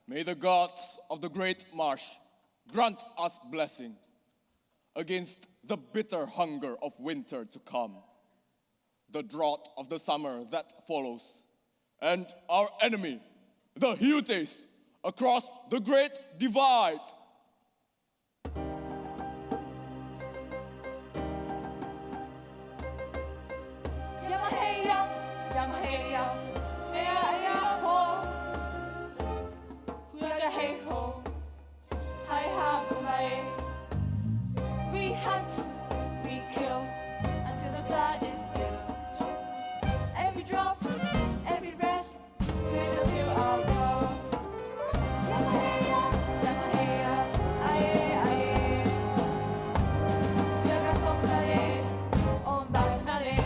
May the gods of the great marsh grant us blessing against the bitter hunger of winter to come, the drought of the summer that follows, and our enemy, the Hutes, across the great divide. Yamaheya, Yamaheya, ea ea ho, kuyaga hey ho, hi ha boomae. We hunt, we kill, until the blood is spilled. Every drop, every breath, we fulfill our world. Yamaheya, Yamaheya, aye aye. Kuyaga somnale, ombanale.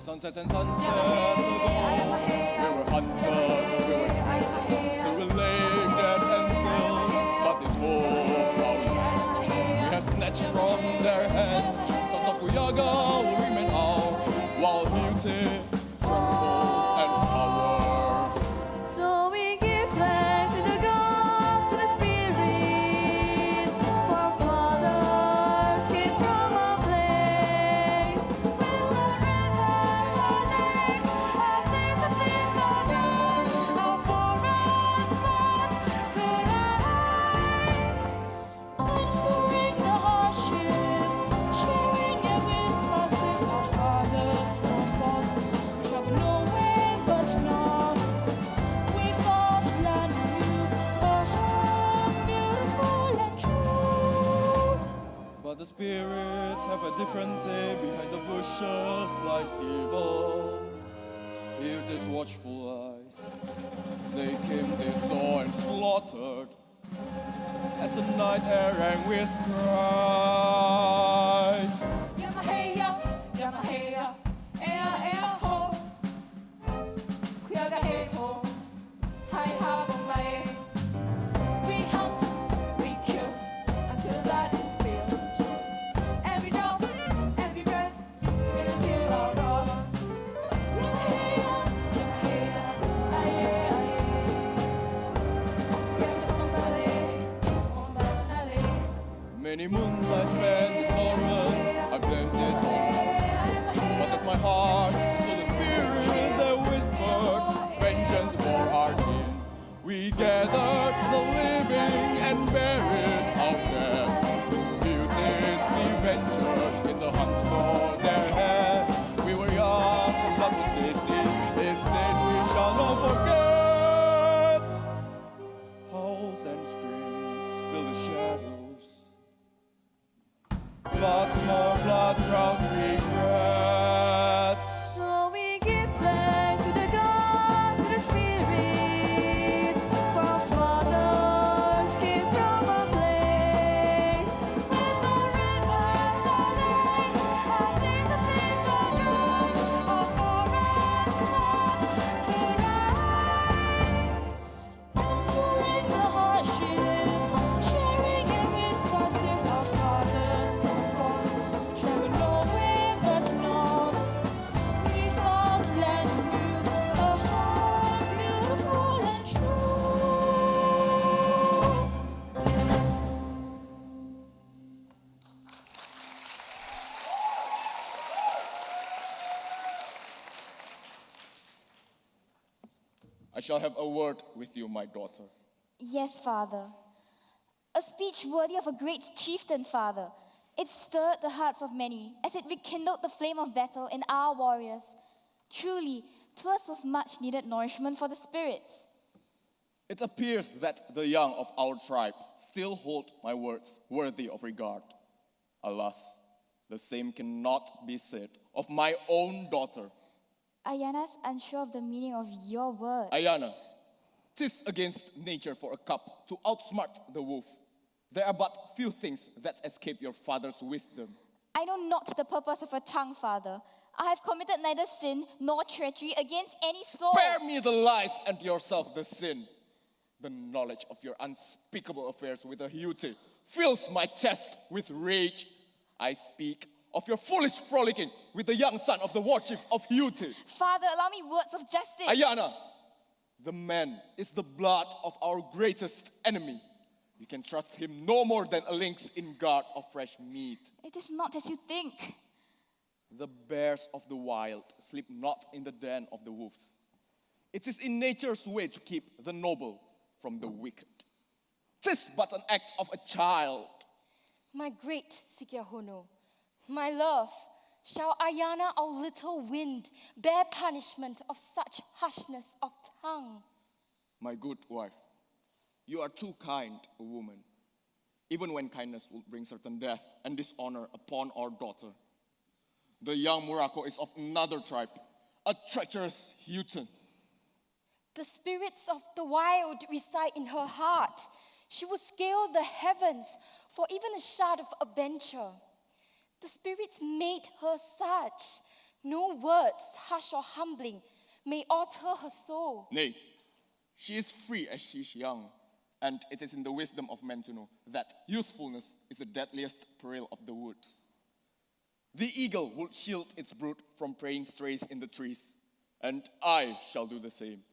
Sunsets and sunsets ago, we were hunted, we were killed, till we lay dead and still. But this hope now we have snatched from their hands. Sons of Kuyaga will remain ours, while Hute trembles and cowers. So we give thanks to the gods, to the spirits, for our fathers came from a place. Our forerunners fought to rise. Thundering the harshes, sharing every spice with our fathers were fast. Travel nowhere but north. We fought land new, a home beautiful and true. But the spirits have a different say. Behind the bushes lies evil. Hute's watchful eyes. They came, they saw and slaughtered, as the night air rang with cries. Yamaheya, Yamaheya, ea ea ho. Kuyaga hey ho, hi ha boomae. We hunt, we kill, until the blood is spilled. Every drop, every breath, we fulfill our role. Yamaheya, Yamaheya, aye aye. Kuyaga somnale, ombanale. Many moons I spent in torment, I blamed it on us. But as my heart to the spirit they whispered, vengeance for our kin. We gathered the living and buried our dead. Beauties we ventured in the hunt for their head. We were young, but was tasty. These days we shall not forget. Howls and screams fill the shadows, but more blood drowns regrets. So we give thanks to the gods, to the spirits, for our fathers came from a place. When the rivers are red, our days are young, our forerunners fought to rise. Enduring the hardships, sharing every spice with our fathers were fast. Travel nowhere but north. We fought land new, a home beautiful and true. I shall have a word with you, my daughter. Yes, Father. A speech worthy of a great chieftain, Father. It stirred the hearts of many as it rekindled the flame of battle in our warriors. Truly, 'twas was much needed nourishment for the spirits. It appears that the young of our tribe still hold my words worthy of regard. Alas, the same cannot be said of my own daughter. Ayana's unsure of the meaning of your words. Ayana, 'tis against nature for a cub to outsmart the wolf. There are but few things that escape your father's wisdom. I know not the purpose of a tongue, Father. I have committed neither sin nor treachery against any soul. Spare me the lies and yourself the sin. The knowledge of your unspeakable affairs with a Hute fills my chest with rage. I speak of your foolish frolicking with the young son of the war chief of Hute. Father, allow me words of justice. Ayana, The man is the blood of our greatest enemy. We can trust him no more than a lynx in guard of fresh meat. It is not as you think. The bears of the wild sleep not in the den of the wolves. It is in nature's way to keep the noble from the wicked. 'Tis but an act of a child. My great Sikyahono, my love, shall Ayana, our little wind, bear punishment of such harshness of tongue? My good wife, you are too kind a woman, even when kindness will bring certain death and dishonor upon our daughter. The young Murako is of another tribe, a treacherous Huton. The spirits of the wild reside in her heart. She will scale the heavens for even a shot of adventure. The spirits made her such. No words, harsh or humbling, may alter her soul. Nay, she is free as she is young, and it is in the wisdom of men to know that youthfulness is the deadliest peril of the woods. The eagle will shield its brood from preying strays in the trees, and I shall do the same,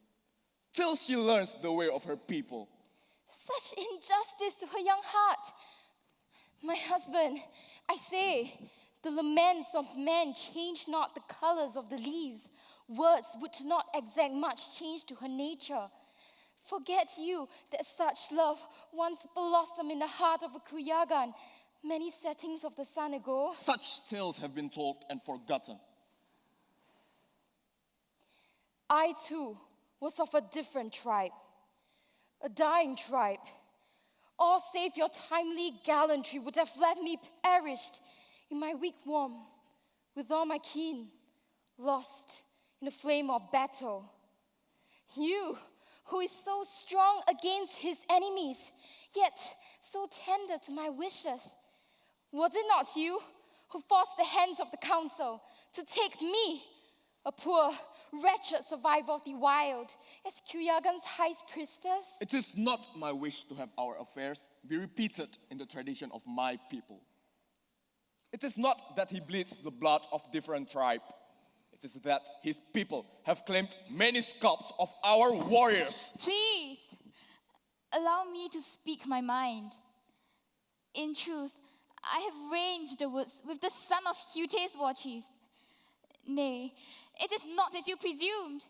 till she learns the way of her people. Such injustice to her young heart. My husband, I say, the laments of men change not the colors of the leaves. Words would not exact much change to her nature. Forget you that such love once blossomed in the heart of a Kuyagan many settings of the sun ago. Such tales have been told and forgotten. I too was of a different tribe, a dying tribe. All save your timely gallantry would have left me perished in my wigwam, with all my kin lost in the flame of battle. You, who is so strong against his enemies, yet so tender to my wishes, was it not you who forced the hands of the council to take me, a poor, wretched survivor of the wild, as Kuyagan's high priestess? It is not my wish to have our affairs be repeated in the tradition of my people. It is not that he bleeds the blood of different tribe. It is that his people have claimed many scalps of our warriors. Please, allow me to speak my mind. In truth, I have ranged the woods with the son of Hute's war chief. Nay, it is not as you presumed.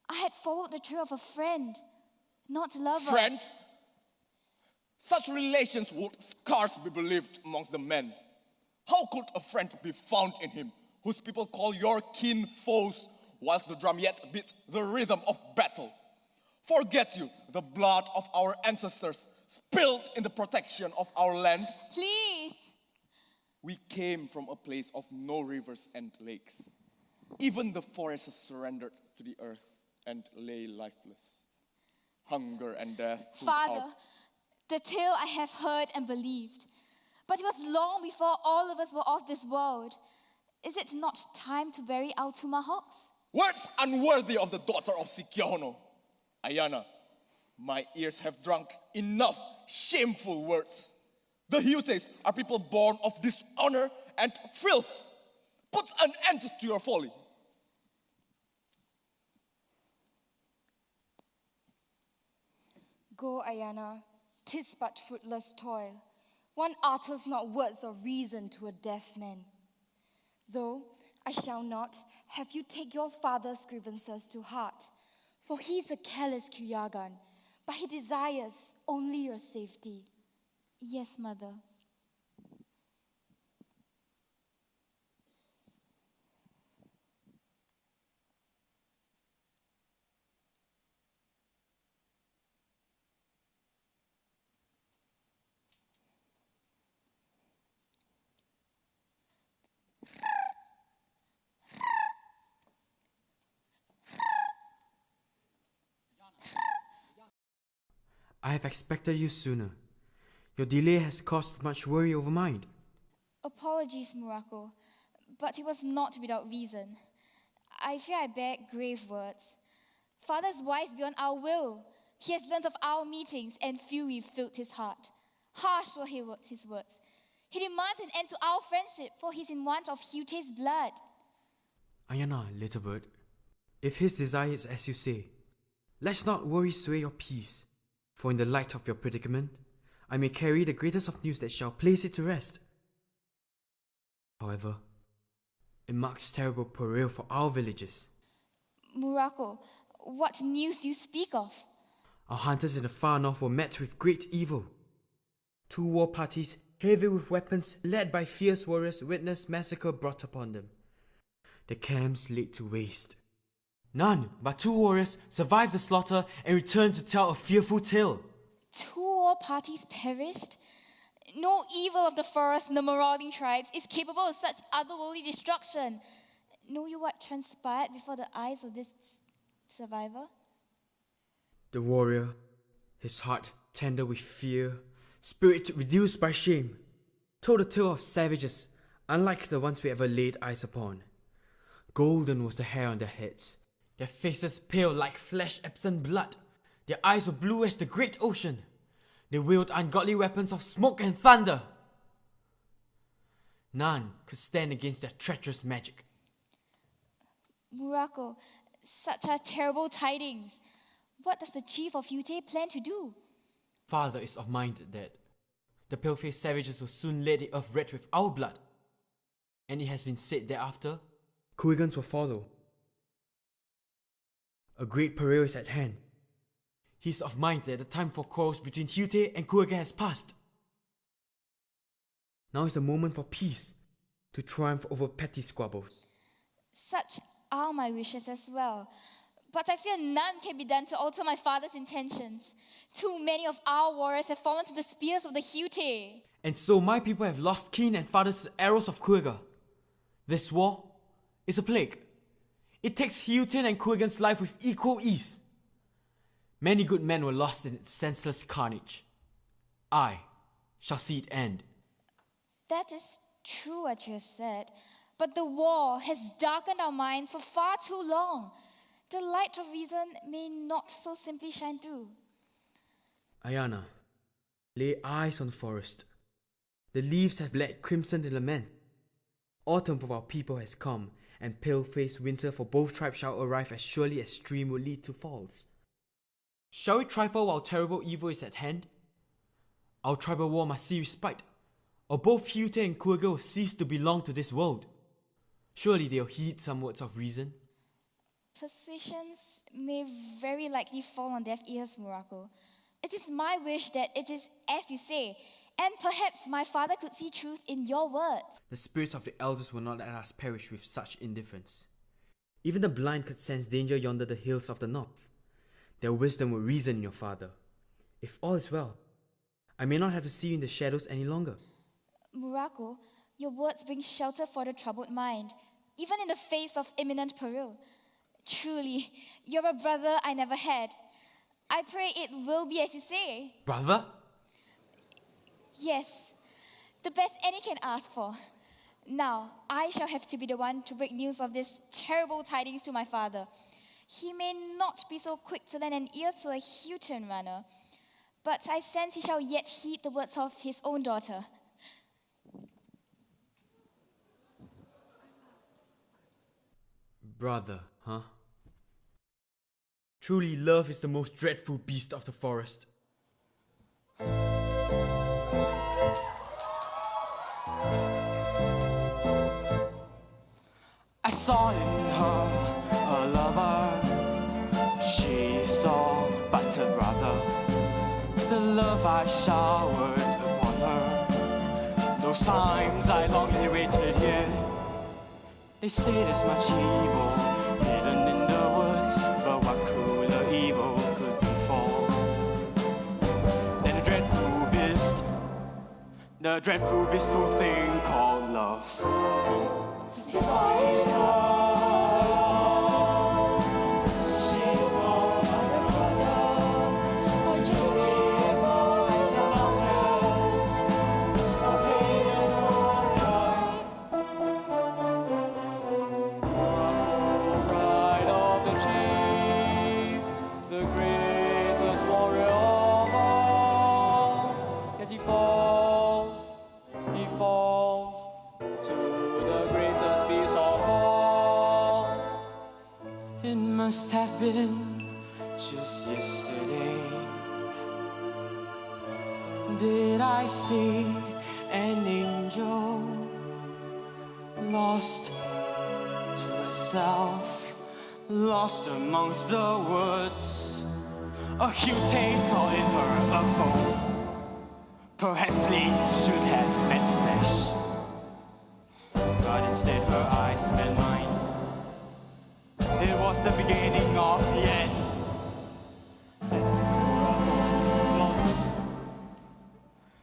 I had followed the trail of a friend, not lover. Friend? Such relations would scarce be believed amongst the men. How could a friend be found in him, whose people call your kin foes, whilst the drum yet beats the rhythm of battle? Forget you the blood of our ancestors spilled in the protection of our lands? Please. We came from a place of no rivers and lakes. Even the forests surrendered to the earth and lay lifeless. Hunger and death took Father, out. the tale I have heard and believed, but it was long before all of us were of this world. Is it not time to bury our tomahawks? Words unworthy of the daughter of Sikyono. Ayana, my ears have drunk enough shameful words. The Hutes are people born of dishonor and filth. Put an end to your folly. Go, Ayana, 'tis but fruitless toil. One utters not words of reason to a deaf man. Though I shall not have you take your father's grievances to heart, for he is a careless Kuyagan, but he desires only your safety. Yes, Mother. I have expected you sooner. Your delay has caused much worry over mine. Apologies, Murako, but it was not without reason. I fear I bear grave words. Father is wise beyond our will. He has learnt of our meetings, and fury filled his heart. Harsh were his words. He demands an end to our friendship, for he's in want of Hute's blood. Ayana, little bird, if his desire is as you say, Let not worry sway your peace, for in the light of your predicament, I may carry the greatest of news that shall place it to rest. However, it marks terrible peril for our villages. Muraco, what news do you speak of? Our hunters in the far north were met with great evil. 2 war parties, heavy with weapons, led by fierce warriors, witnessed massacre brought upon them. The camps laid to waste. None but 2 warriors survived the slaughter and returned to tell a fearful tale. 2 war parties perished? No evil of the forest and the marauding tribes is capable of such otherworldly destruction. Know you what transpired before the eyes of this survivor? The warrior, his heart tender with fear, spirit reduced by shame, told a tale of savages unlike the ones we ever laid eyes upon. Golden was the hair on their heads, their faces pale like flesh absent blood, their eyes were blue as the great ocean. They wielded ungodly weapons of smoke and thunder. None could stand against their treacherous magic. Muraco, such are terrible tidings. What does the chief of Yute plan to do? Father is of mind that the pale-faced savages will soon lay the earth red with our blood. And it has been said thereafter, Kuigans will follow. A great peril is at hand. He is of mind that the time for quarrels between Hute and Kuiga has passed. Now is the moment for peace, to triumph over petty squabbles. Such are my wishes as well. But I fear none can be done to alter my father's intentions. Too many of our warriors have fallen to the spears of the Hute. And so my people have lost kin and fathers to the arrows of Kuiga. This war is a plague. It takes Hutin and Kuigan's life with equal ease. Many good men were lost in its senseless carnage. I shall see it end. That is true what you have said, but the war has darkened our minds for far too long. The light of reason may not so simply shine through. Ayana, lay eyes on the forest. The leaves have bled crimson in lament. Autumn for our people has come, and pale-faced winter for both tribes shall arrive as surely as stream will lead to falls. Shall we trifle while terrible evil is at hand? Our tribal war must see respite, or both Hute and Kuiga will cease to belong to this world. Surely they'll heed some words of reason. Persuasions may very likely fall on deaf ears, Muraco. It is my wish that it is as you say, and perhaps my father could see truth in your words. The spirits of the elders will not let us perish with such indifference. Even the blind could sense danger yonder the hills of the north. Their wisdom will reason in your father. If all is well, I may not have to see you in the shadows any longer. Muraco, your words bring shelter for the troubled mind, even in the face of imminent peril. Truly, you're a brother I never had. I pray it will be as you say. Brother? Yes, the best any can ask for. Now, I shall have to be the one to break news of this terrible tidings to my father. He may not be so quick to lend an ear to a Huton runner, but I sense he shall yet heed the words of his own daughter. Brother, huh? Truly, love is the most dreadful beast of the forest. I saw in her a lover. She saw but a brother. The love I showered upon her, those times I longingly waited here. They say there's much evil hidden in the woods, but what crueler evil could befall than the dreadful blissful thing called love? Pride of the chief, the greatest warrior of all. Yet he falls to the greatest beast of all. Just yesterday, did I see an angel lost to herself, lost amongst the woods? A Hute saw in her a foe. Perhaps fleas should have met flesh, but instead her eyes met mine. It was the beginning of the end.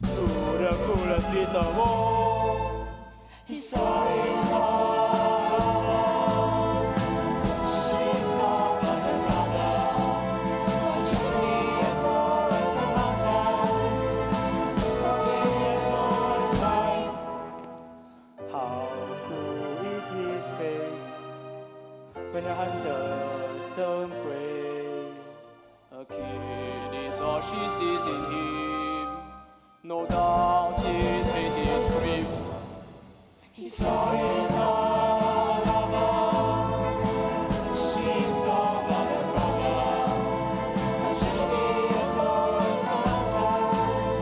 To the coolest piece of all, He saw in her she saw but her brother. Her journey as far as the mountains, her pain as far as fine. how cruel is his fate when the hunters turn prey. A kid is all she sees in him. No doubt his fate is grim. He saw in her lover. She saw but her brother. Her journey as far as the mountains,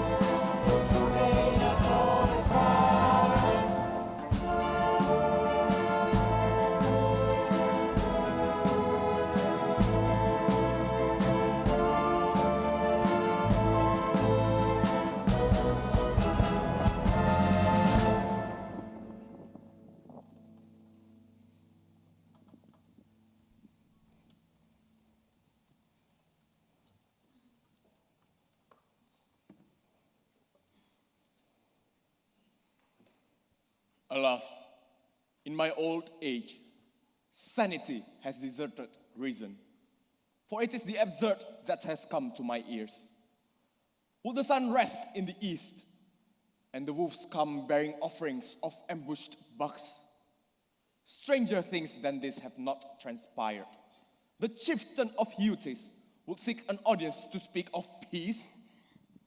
her pain as far as fine. Alas, in my old age, sanity has deserted reason. For it is the absurd that has come to my ears. Will the sun rest in the east, and the wolves come bearing offerings of ambushed bucks? Stranger things than this have not transpired. The chieftain of Hutes will seek an audience to speak of peace.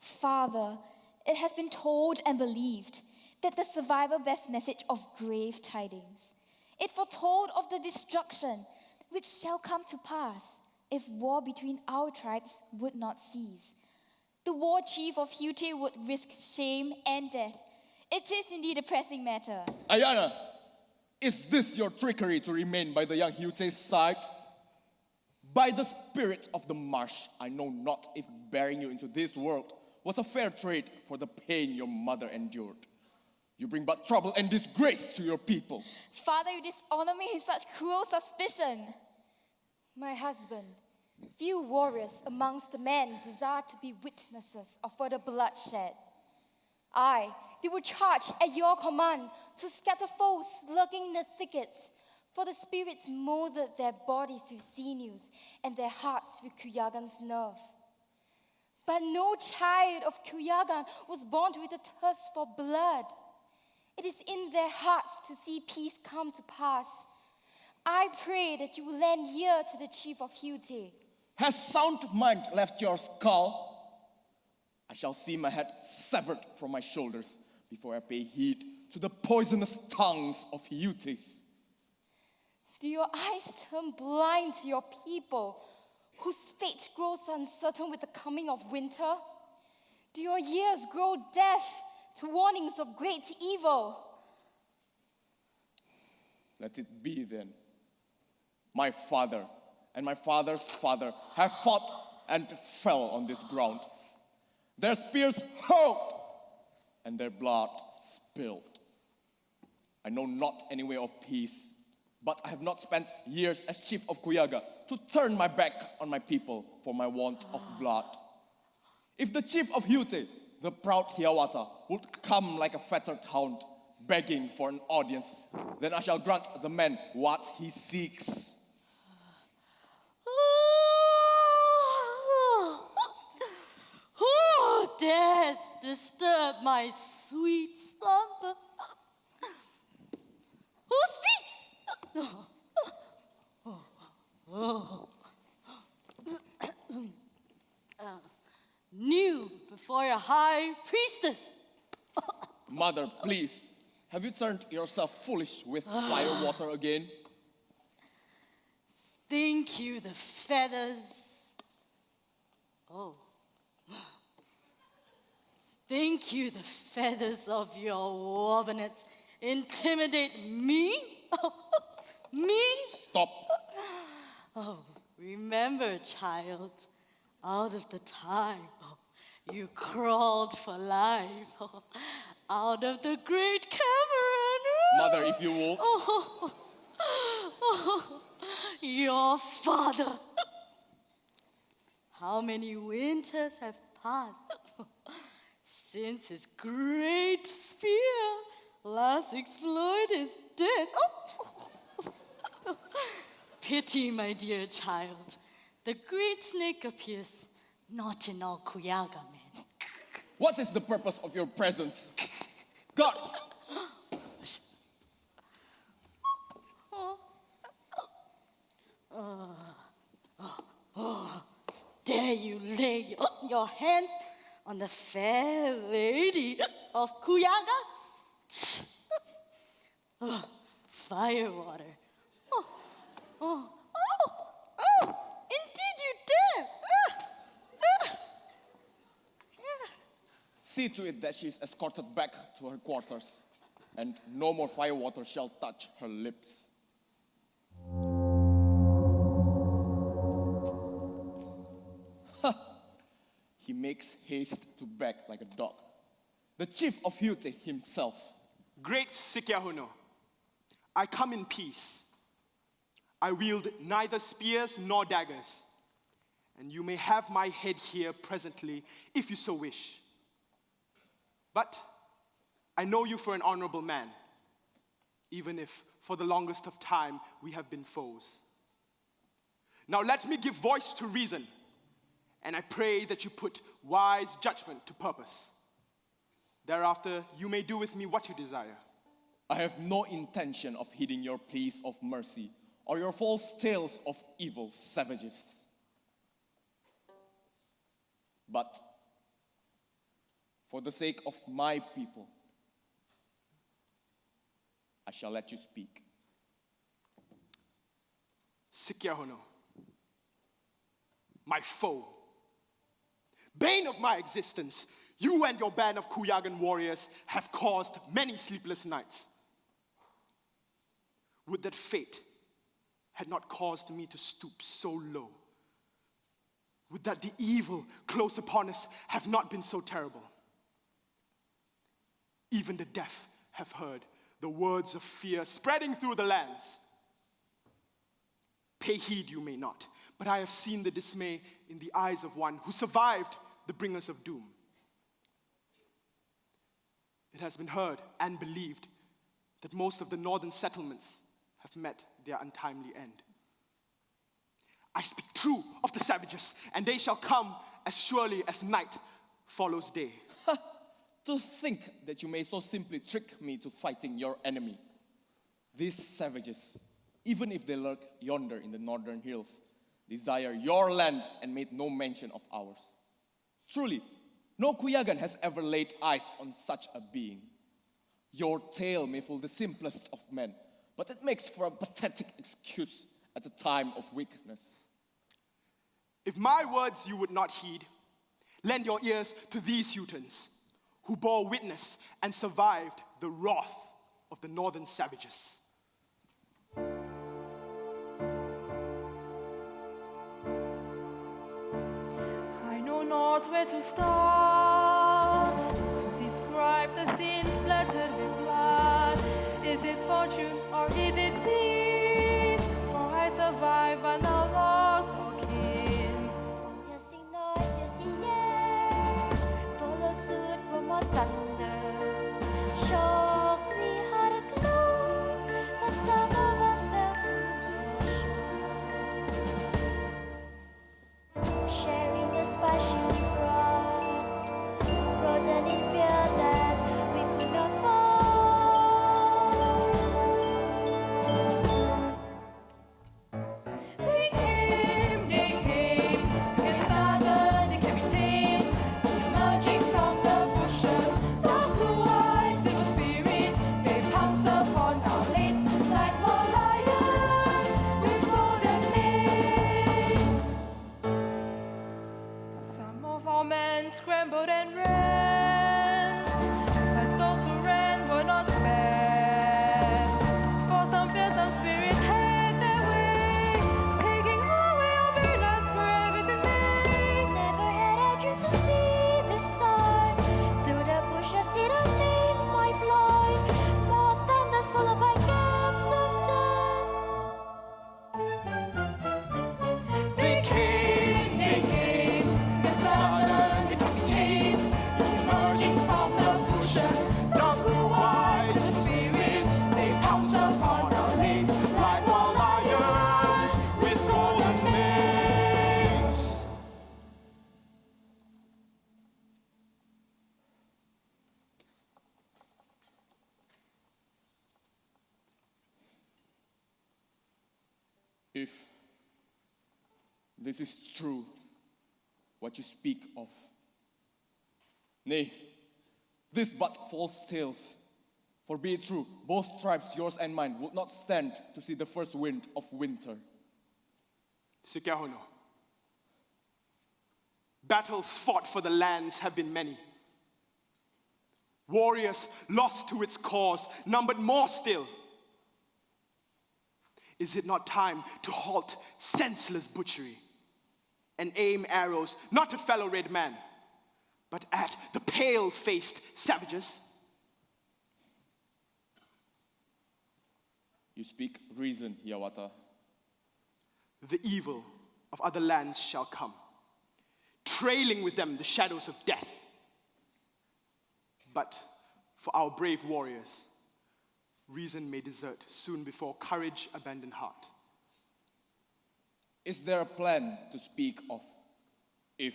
Father, it has been told and believed that the survivor bears message of grave tidings. It foretold of the destruction which shall come to pass if war between our tribes would not cease. The war chief of Hute would risk shame and death. It is indeed a pressing matter. Ayana, is this your trickery to remain by the young Hute's side? By the spirit of the marsh, I know not if bearing you into this world was a fair trade for the pain your mother endured. You bring but trouble and disgrace to your people. Father, you dishonor me with such cruel suspicion. My husband, few warriors amongst the men desire to be witnesses of further bloodshed. They were charged at your command to scatter foes lurking in the thickets, for the spirits molded their bodies with sinews and their hearts with Kuyagan's nerve. But no child of Kuyagan was born with a thirst for blood. It is in their hearts to see peace come to pass. I pray that you will lend ear to the chief of Hute. Has sound mind left your skull? I shall see my head severed from my shoulders before I pay heed to the poisonous tongues of Hutes. Do your eyes turn blind to your people, whose fate grows uncertain with the coming of winter? Do your ears grow deaf to warnings of great evil? Let it be then. My father and my father's father have fought and fell on this ground. Their spears hurled and their blood spilled. I know not any way of peace, but I have not spent years as chief of Kuyaga to turn my back on my people for my want of blood. If the chief of Hute, the proud Hiawatha, would come like a fettered hound, begging for an audience, then I shall grant the man what he seeks. Who dares disturb my sweet slumber? Who speaks? Kneel before your high priestess. Mother, please, have you turned yourself foolish with fire water again? Think you the feathers Oh. Think you the feathers of your warbonets intimidate me? Me? Stop. Oh, remember, child, out of the time you crawled for life, out of the great cavern. Mother, if you will. Your father. How many winters have passed since his great spear last explored his death? Pity, my dear child. The great snake appears not in all Kuyaga men. What is the purpose of your presence? Gods! Dare you lay your hands on the fair lady of Kuyaga? Firewater. Indeed you dare. See to it that she is escorted back to her quarters, and no more firewater shall touch her lips. He makes haste to beg like a dog. The chief of Hute himself. Great Sikyahuno, I come in peace. I wield neither spears nor daggers, and you may have my head here presently if you so wish. But I know you for an honorable man, even if for the longest of time we have been foes. Now let me give voice to reason, and I pray that you put wise judgment to purpose. Thereafter, you may do with me what you desire. I have no intention of heeding your pleas of mercy or your false tales of evil savages. But for the sake of my people, I shall let you speak. Sikyahono, my foe, bane of my existence, you and your band of Kuyagan warriors have caused many sleepless nights. Would that fate had not caused me to stoop so low. Would that the evil close upon us have not been so terrible. Even the deaf have heard the words of fear spreading through the lands. Pay heed you may not, but I have seen the dismay in the eyes of one who survived the bringers of doom. It has been heard and believed that most of the northern settlements have met their untimely end. I speak true of the savages, and they shall come as surely as night follows day. To think that you may so simply trick me to fighting your enemy. These savages, even if they lurk yonder in the northern hills, desire your land and made no mention of ours. Truly, no Kuyagan has ever laid eyes on such a being. Your tale may fool the simplest of men, but it makes for a pathetic excuse at a time of weakness. If my words you would not heed, lend your ears to these Hutans, who bore witness and survived the wrath of the northern savages. I know not where to start to describe the scenes splattered with blood. Is it fortune or is it sin? For I survived but now lost all kin. Piercing noise fills the air, followed suit one more thunder. Shocked we had a glow, but some of us fell to their shores. Sharing the spice she brought, frozen in fear that we could not fall. men scrambled and ran, but those who ran were not spared. For some fearsome spirits had their way, taking away our very last breath in vain. Never had I dreamed to see this sight. Through the bushes did I take my flight. More thunders followed by gasps of death. They came, and suddenly came, emerging from the bushes. Dark blue eyes and spirits, they pounce upon our lanes like wild lions with golden manes. If this is true, what you speak of, nay, this but false tales. For be it true, both tribes, yours and mine, would not stand to see the first wind of winter. Sikehono. Battles fought for the lands have been many. Warriors lost to its cause, numbered more still. Is it not time to halt senseless butchery and aim arrows not at fellow red man, but at the pale-faced savages? You speak reason, Hiawatha. The evil of other lands shall come, trailing with them the shadows of death. But for our brave warriors, reason may desert soon before courage abandon heart. Is there a plan to speak of if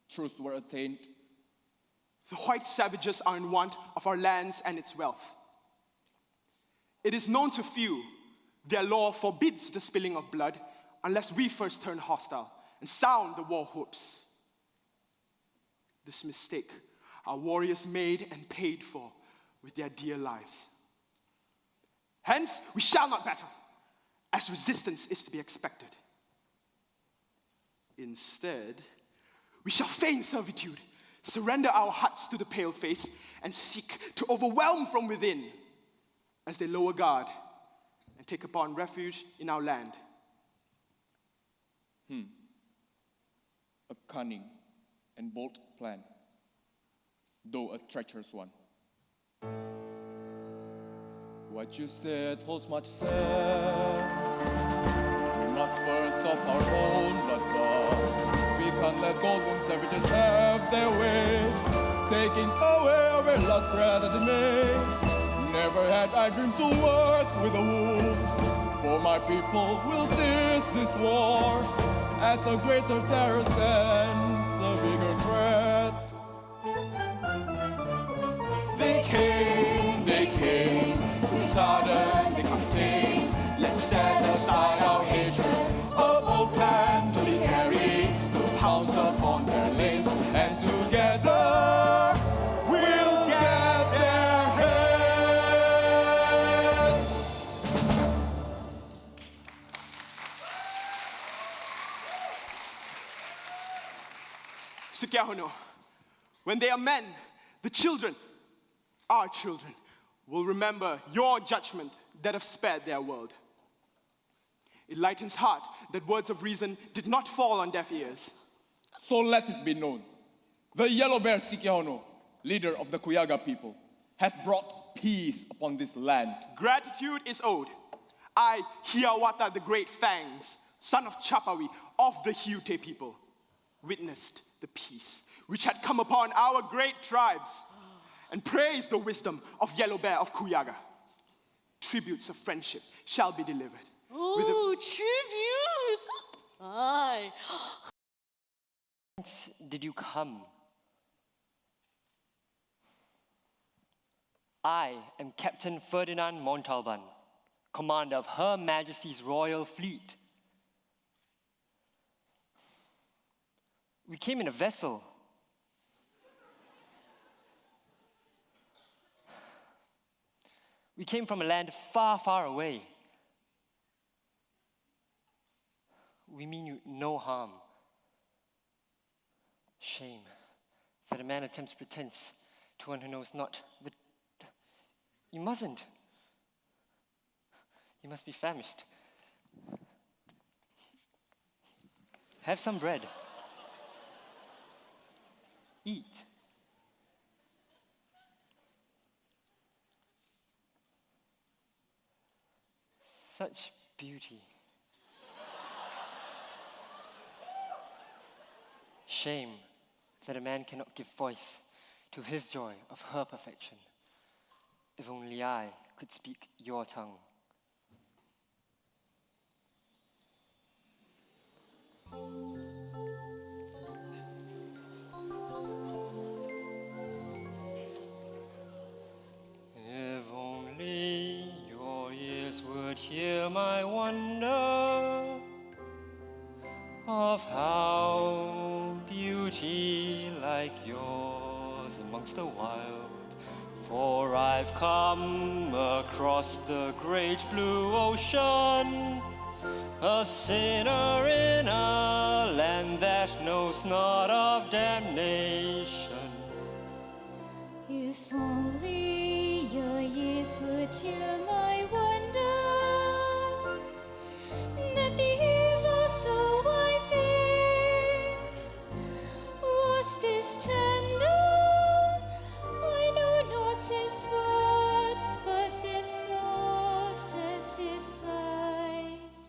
truce were attained? The white savages are in want of our lands and its wealth. It is known to few, their law forbids the spilling of blood unless we first turn hostile and sound the war whoops. This mistake our warriors made and paid for with their dear lives. Hence, we shall not battle, as resistance is to be expected. Instead, we shall feign servitude, surrender our huts to the paleface, and seek to overwhelm from within as they lower guard and take upon refuge in our land. A cunning and bold plan, though a treacherous one. What you said holds much sense. We must first stop our own bloodbath. We can't let golden savages have their way, taking away our very last breath as it may. Never had I dreamed to work with the wolves, for my people will cease this war as a greater terror stands a bigger threat. They came, sudden they contain. Let's set aside our hatred, a bold plan to be carried. We'll pounce upon their lanes, and together we'll get their heads. Sikehono, when they are men, the children, our children, will remember your judgment that have spared their world. It lightens heart that words of reason did not fall on deaf ears. So let it be known, the Yellow Bear Sikehono, leader of the Kuyaga people, has brought peace upon this land. Gratitude is owed. I, Hiawatha the Great Fangs, son of Chapawi of the Hiute people, witnessed the peace which had come upon our great tribes, and praised the wisdom of Yellow Bear of Kuyaga. Tributes of friendship shall be delivered. Ooh, tribute! Aye. Whence did you come? I am Captain Ferdinand Montalban, commander of Her Majesty's Royal Fleet. We came in a vessel. We came from a land far, far away. We mean you no harm. Shame. That a man attempts pretense to one who knows not. But you mustn't. You must be famished. Have some bread. Eat. Such beauty. Shame that a man cannot give voice to his joy of her perfection. If only I could speak your tongue. If only your ears would hear my wonder of how beauty like yours amongst the wild. For I've come across the great blue ocean, a sinner in a land that knows not of damnation. If only your ears would hear my wonder, that the evil soul I fear was this tender. I know not his words, but they're soft as his eyes.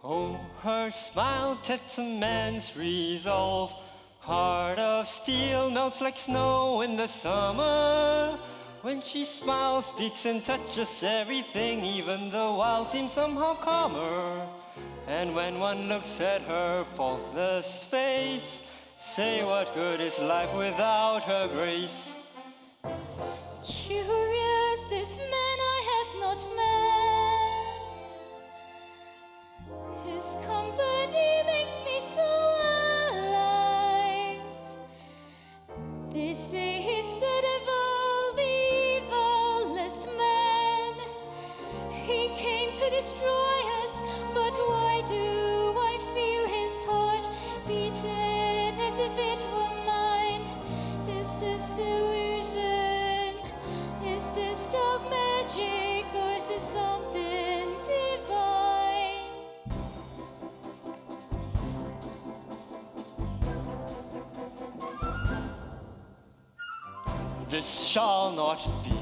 Oh, her smile tests a man's resolve. Heart of steel melts like snow in the summer. When she smiles, speaks and touches everything, even the wild seems somehow calmer. And when one looks at her faultless face, say what good is life without her grace? Curious, this man I have not met. His company makes me so alive. They say he's the devil, the evilest man. He came to destroy us, but why do I feel his heart beating as if it were mine? Is this delusion? Is this dark magic, or is this something divine? This shall not be.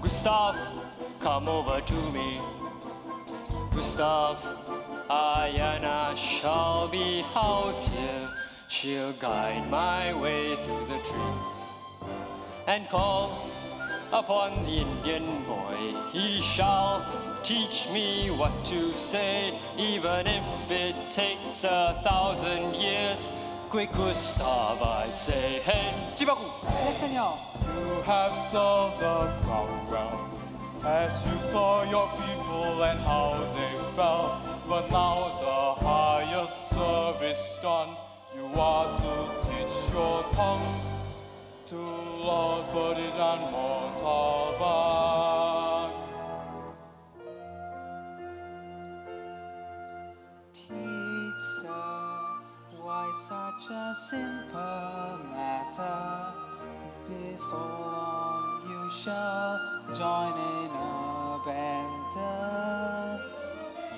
Gustav, come over to me. Gustav, Ayana shall be housed here. She'll guide my way through the trees and call upon the Indian boy. He shall teach me what to say, even if it takes 1,000 years. Quick, Gustav, I say, hey, Jibaku! You have served the crown well, as you saw your people and how they fell. But now the highest service done, you are to teach your tongue to Lord Ferdinand Montalban. Teacher, why such a simple matter? Before long you shall join in a banter.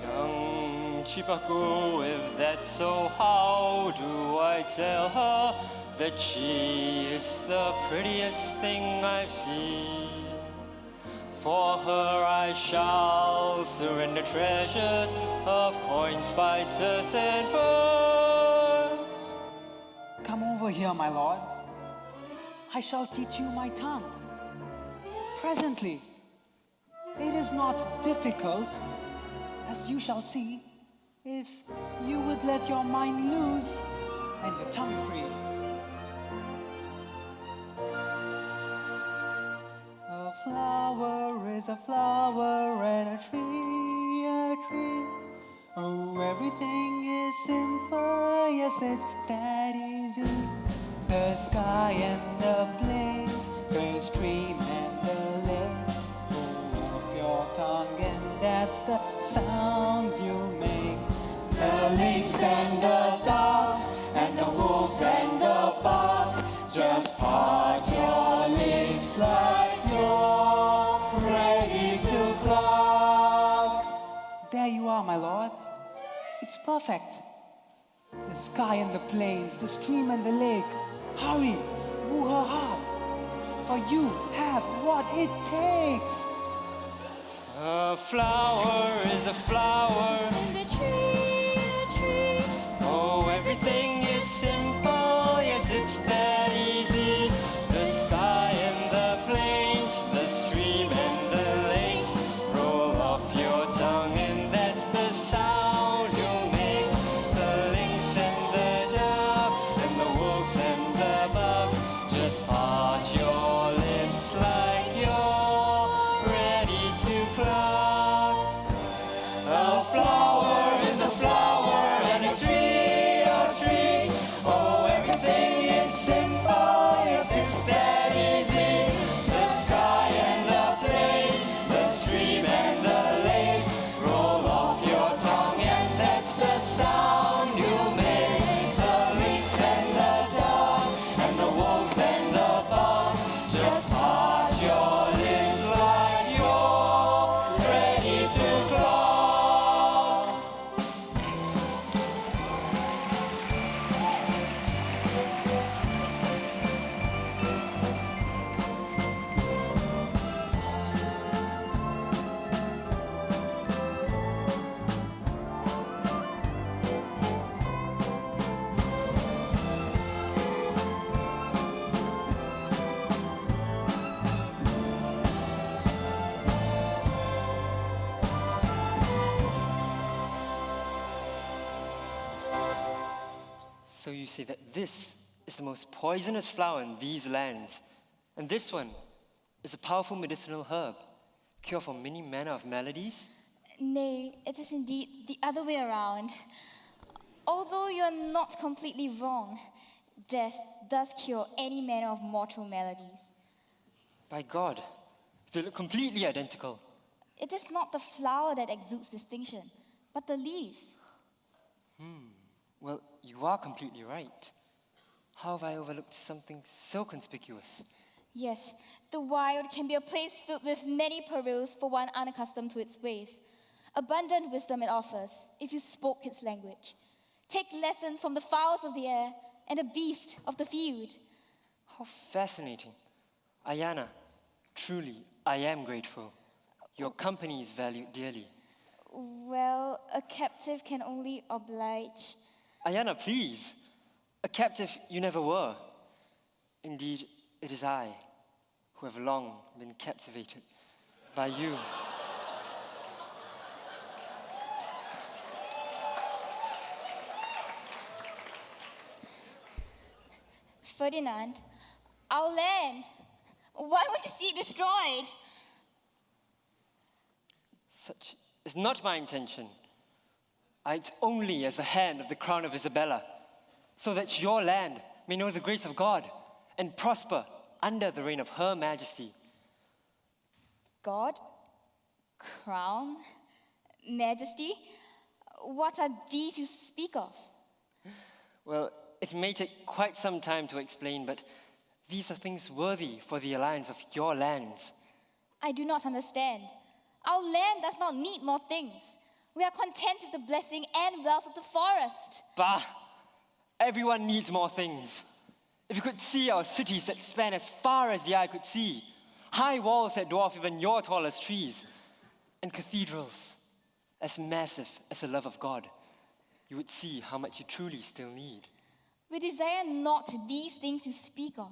Young Chipaku, if that's so, how do I tell her that she is the prettiest thing I've seen? For her I shall surrender treasures of coins, spices, and furs. Come over here, my lord. I shall teach you my tongue. Presently, it is not difficult, as you shall see, if you would let your mind loose and your tongue free. A flower is a flower and a tree, a tree. Oh, everything is simple, yes, it's that easy. The sky and the plains, the stream and the lake. Pull off your tongue and that's the sound you make. The leaves and the wolves and the bugs. Just part your lips like you're ready to pluck. There you are, my lord. It's perfect. The sky and the plains, the stream and the lake. Hurry, woo her heart. For you have what it takes. A flower is a flower. In the tree, Oh, everything is simple. Yes, it's that easy. The sky and the plains, the stream and the lakes. Roll off your tongue, and that's the sound you'll make. The lynx and the ducks, and the wolves and the bugs. Just part your lips like you're ready to pluck. A flower is a flower, and a tree, a tree. Oh, everything is simple, yes, it's that easy. The sky and the plains, the stream and the lakes. Roll off your tongue, and that's the sound you make. The lynx and the ducks, and the wolves and the bugs. Just part your lips like you're ready to pluck. So you say that this is the most poisonous flower in these lands, and this one is a powerful medicinal herb, cure for many manner of maladies? Nay, it is indeed the other way around. Although you're not completely wrong, death does cure any manner of mortal maladies. By God, they look completely identical. It is not the flower that exudes distinction, but the leaves. Well, you are completely right. How have I overlooked something so conspicuous? Yes, the wild can be a place filled with many perils for one unaccustomed to its ways. Abundant wisdom it offers, if you spoke its language. Take lessons from the fowls of the air and the beast of the field. How fascinating. Ayana, truly, I am grateful. Your company is valued dearly. Well, a captive can only oblige. Ayana, please. A captive you never were. Indeed, it is I who have long been captivated by you. Ferdinand, our land, why would you see it destroyed? Such is not my intention. I act only as the hand of the crown of Isabella, so that your land may know the grace of God and prosper under the reign of Her Majesty. God? Crown? Majesty? What are these you speak of? Well, it may take quite some time to explain, but these are things worthy for the alliance of your lands. I do not understand. Our land does not need more things. We are content with the blessing and wealth of the forest. Bah! Everyone needs more things. If you could see our cities that span as far as the eye could see, high walls that dwarf even your tallest trees, and cathedrals as massive as the love of God, you would see how much you truly still need. We desire not these things you speak of.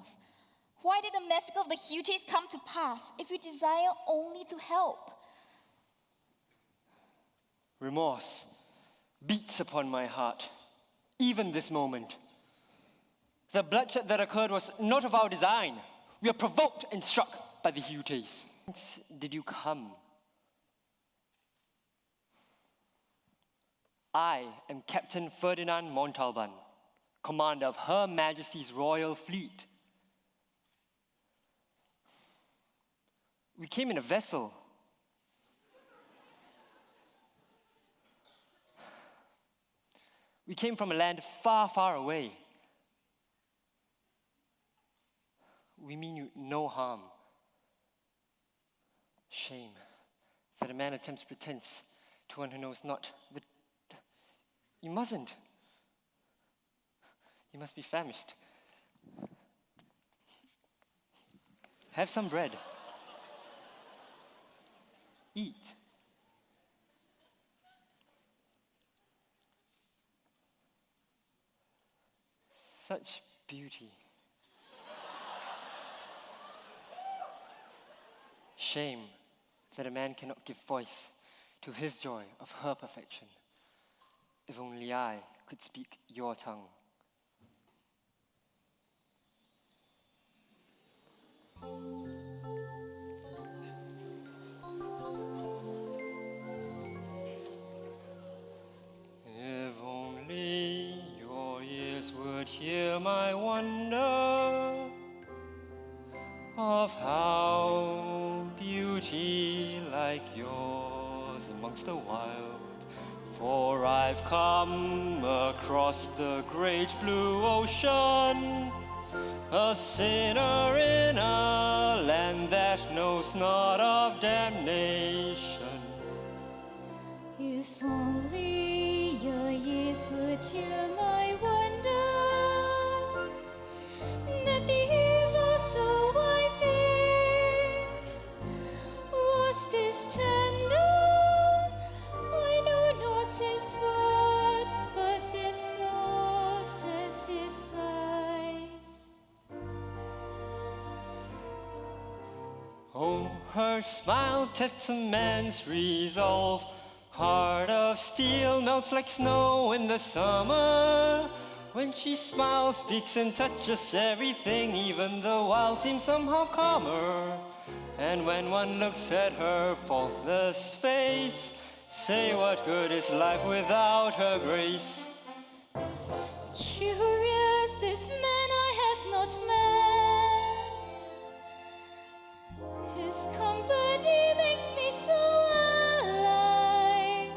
Why did the massacre of the Hutes come to pass if you desire only to help? Remorse beats upon my heart, even this moment. The bloodshed that occurred was not of our design. We are provoked and struck by the Hutes. Whence did you come? I am Captain Ferdinand Montalban, commander of Her Majesty's Royal Fleet. We came in a vessel. We came from a land far, far away. We mean you no harm. Shame that a man attempts pretense to one who knows not. But you mustn't. You must be famished. Have some bread. Eat. Such beauty. Shame that a man cannot give voice to his joy of her perfection. If only I could speak your tongue. If only your ears would hear my wonder of how beauty like yours amongst the wild. For I've come across the great blue ocean, a sinner in a land that knows not of damnation. If only your ears would hear my wonder, that the evil soul I fear was this tender. I know not his words, but they're soft as his eyes. Oh, her smile tests a man's resolve. Heart of steel melts like snow in the summer. When she smiles, speaks and touches everything, even the wild seems somehow calmer. And when one looks at her faultless face, say what good is life without her grace? Curious, this man I have not met. His company makes me so alive.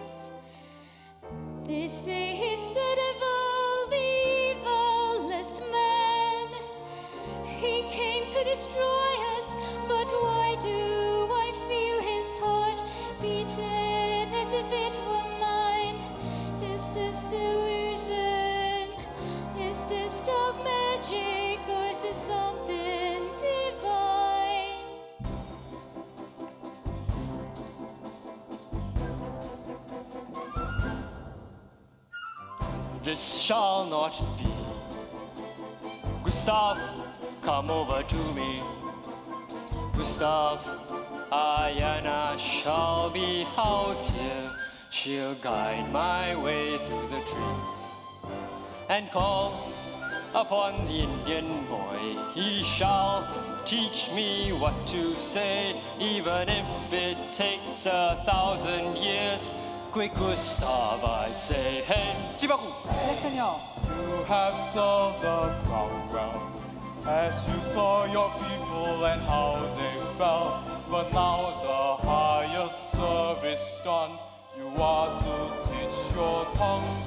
They say he's the devil, the evilest man. He came to destroy us, but why do I feel his heart beating as if it were mine? Is this delusion? Is this dark magic, or is this something divine? This shall not be. Gustav, come over to me. Gustav, Ayana shall be housed here. She'll guide my way through the trees and call upon the Indian boy. He shall teach me what to say, even if it takes 1,000 years. Quick, Gustav, I say, hey, Jibaku! Yes, senor. You have served the crown well, as you saw your people and how they fell. But now the highest service done, you are to teach your tongue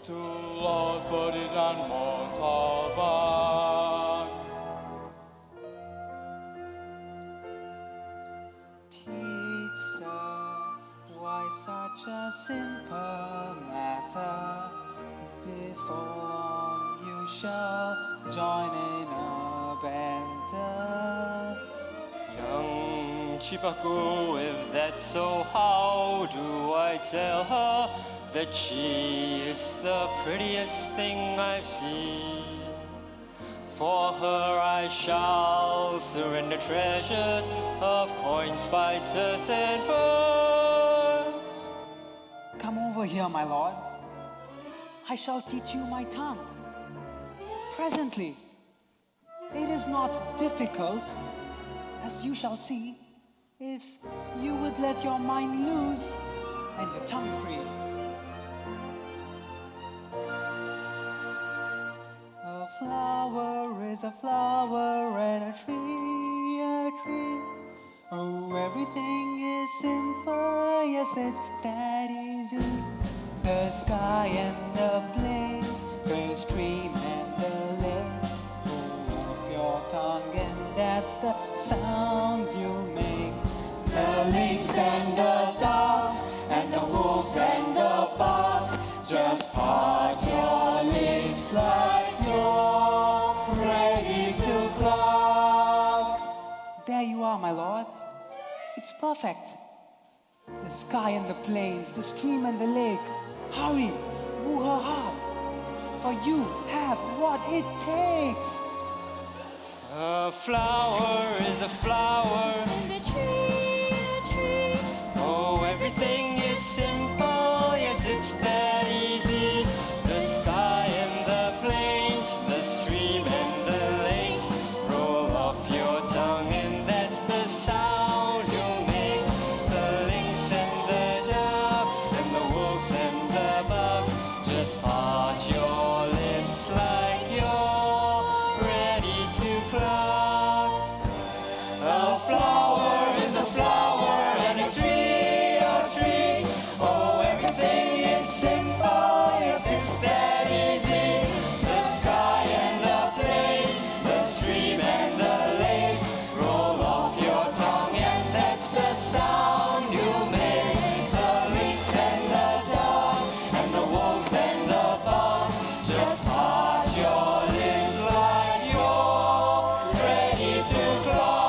to Lord Ferdinand Montalban. Teacher, why such a simple matter? Before long you shall join in a banter. Young Chipaku, if that's so, how do I tell her that she is the prettiest thing I've seen? For her I shall surrender treasures of coins, spices, and furs. Come over here, my lord. I shall teach you my tongue. Presently, it is not difficult, as you shall see, if you would let your mind loose and your tongue free. A flower is a flower and a tree, a tree. Oh, everything is simple, yes, it's that easy. The sky and the plains, the stream and the lake. Oh, if your tongue, and that's the sound you make. The lynx and the dogs, and the wolves and the bugs, just part your lips like you're ready to pluck. There you are, my lord. It's perfect. The sky and the plains, the stream and the lake. Hurry, woo her heart, for you have what it takes. A flower is a flower. And the tree, Oh, everything is simple. Yes, it's that easy. The sky and the plains, the stream and the lakes. Roll off your tongue, and that's the sound you'll make. The lynx and the ducks, and the wolves and the bugs. Just part your lips like you're ready to pluck. A flower is a flower, and a tree, a tree. Oh, everything is simple, yes, it's that easy. The sky and the plains, the stream and the lakes. Roll off your tongue, and that's the sound you make. The lynx and the dogs, and the wolves and the bugs. Just part your lips like you're ready to pluck.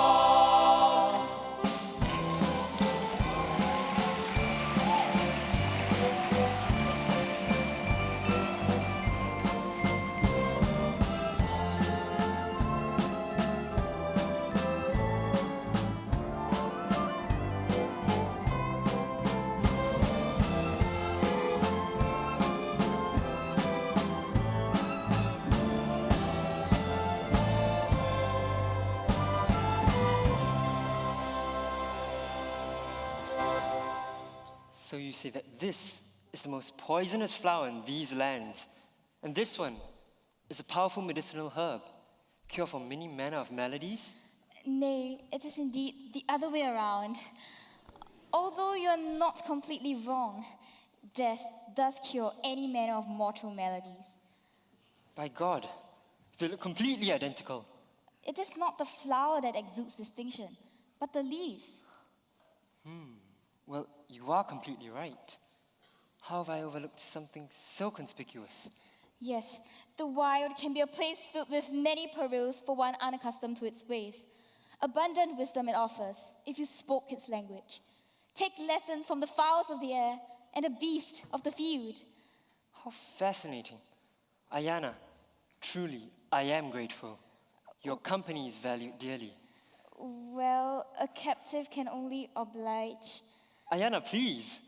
So you say that this is the most poisonous flower in these lands, and this one is a powerful medicinal herb, cure for many manner of maladies? Nay, it is indeed the other way around. Although you are not completely wrong, death does cure any manner of mortal maladies. By God, they look completely identical. It is not the flower that exudes distinction, but the leaves. Well, you are completely right. How have I overlooked something so conspicuous? Yes, the wild can be a place filled with many perils for one unaccustomed to its ways. Abundant wisdom it offers, if you spoke its language. Take lessons from the fowls of the air and the beast of the field. How fascinating. Ayana, truly, I am grateful. Your company is valued dearly. Well, a captive can only oblige. Ayana, please.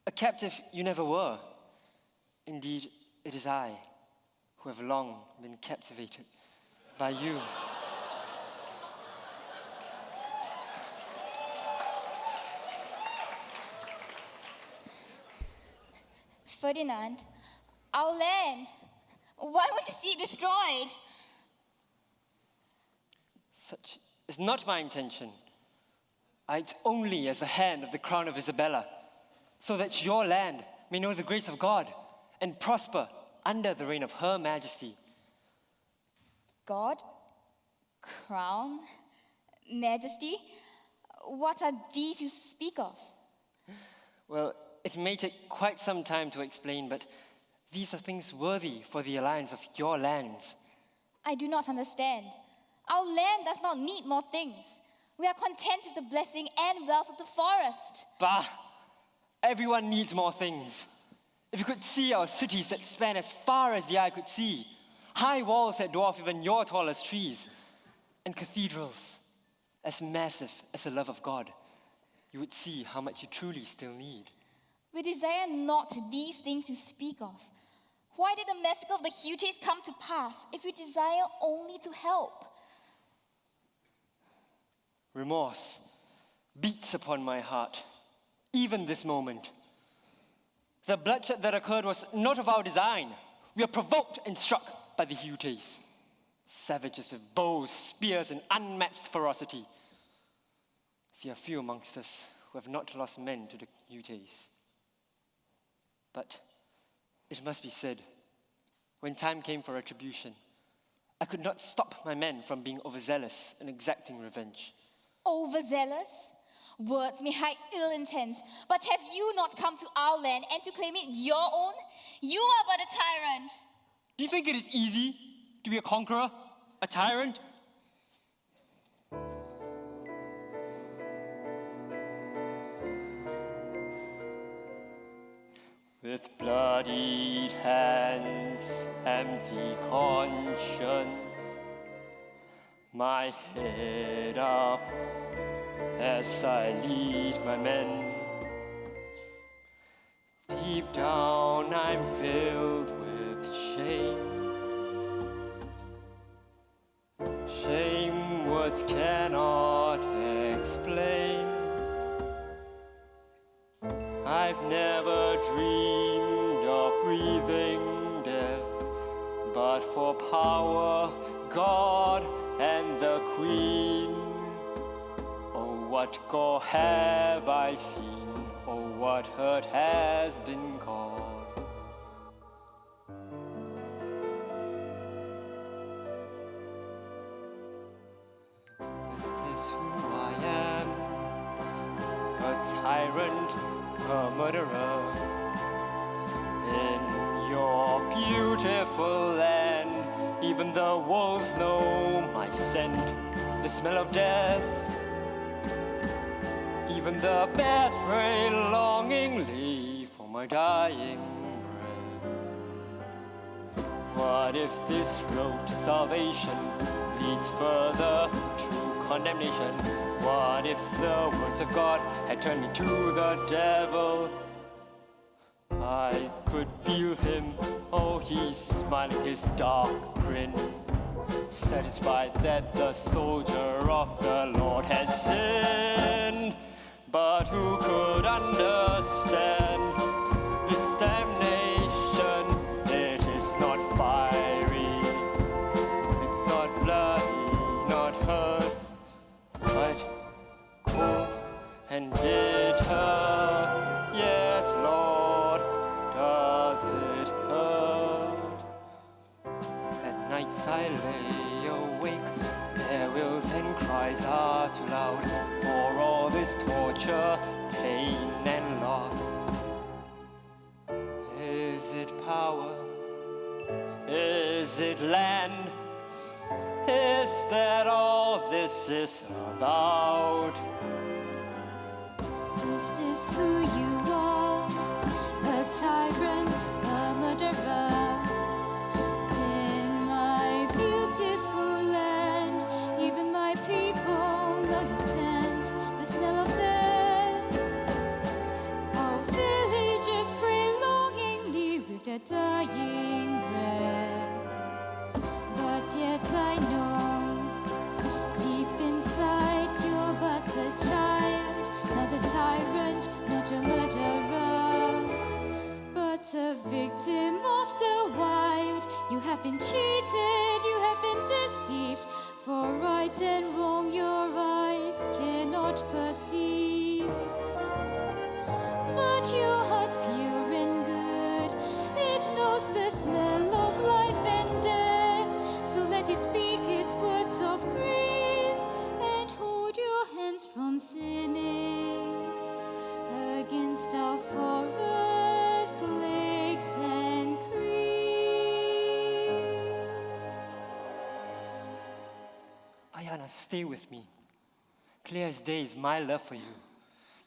A captive you never were. Indeed, it is I who have long been captivated by you. Ferdinand, our land. Why would you see it destroyed? Such is not my intention. I act only as the hand of the crown of Isabella, so that your land may know the grace of God and prosper under the reign of Her Majesty. God? Crown? Majesty? What are these you speak of? Well, it may take quite some time to explain, but these are things worthy for the alliance of your lands. I do not understand. Our land does not need more things. We are content with the blessing and wealth of the forest. Bah! Everyone needs more things. If you could see our cities that span as far as the eye could see, high walls that dwarf even your tallest trees, and cathedrals as massive as the love of God, you would see how much you truly still need. We desire not these things you speak of. Why did the massacre of the Hutes come to pass if you desire only to help? Remorse beats upon my heart, even this moment. The bloodshed that occurred was not of our design. We are provoked and struck by the Hutes, savages with bows, spears, and unmatched ferocity. There are few amongst us who have not lost men to the Hutes. But it must be said, when time came for retribution, I could not stop my men from being overzealous and exacting revenge. Overzealous? Words may hide ill intent, but have you not come to our land and to claim it your own? You are but a tyrant. Do you think it is easy to be a conqueror, a tyrant? With bloodied hands, empty conscience, my head up as I lead my men. Deep down I'm filled with shame. Shame words cannot explain. I've never dreamed of breathing death, but for power, God, and the Queen. Oh, what gore have I seen? Oh, what hurt has been caused? Is this who I am? A tyrant, a murderer. In your beautiful land, even the wolves know my scent, the smell of death. Even the bears pray longingly for my dying breath. What if this road to salvation leads further to condemnation? What if the words of God had turned me to the devil? I could feel him, oh, he's smiling his dark grin, satisfied that the soldier of the Lord has sinned. But who could understand this damnation? It is not fiery, it's not bloody, not hurt, but cold and bitter. Yet, Lord, does it hurt? At nights I lay awake, their wills and cries are too loud for all this torture, pain and loss. Is it power? Is it land? Is that all this is about? Is this who you are? A tyrant, a murderer. In my beautiful land, even my people know your scent, the smell of death. Our villagers pray longingly with their dying breath. But yet I know, deep inside you're but a child, not a tyrant, not a murderer, but a victim of the wild. You have been cheated, you have been deceived, for right and wrong your eyes cannot perceive. But your heart's pure and good, it knows the smell of life and death, so let it speak its words of grief and hold your hands from sinning against our forest, lakes, and creeks. Ayana, stay with me. Clear as day is my love for you.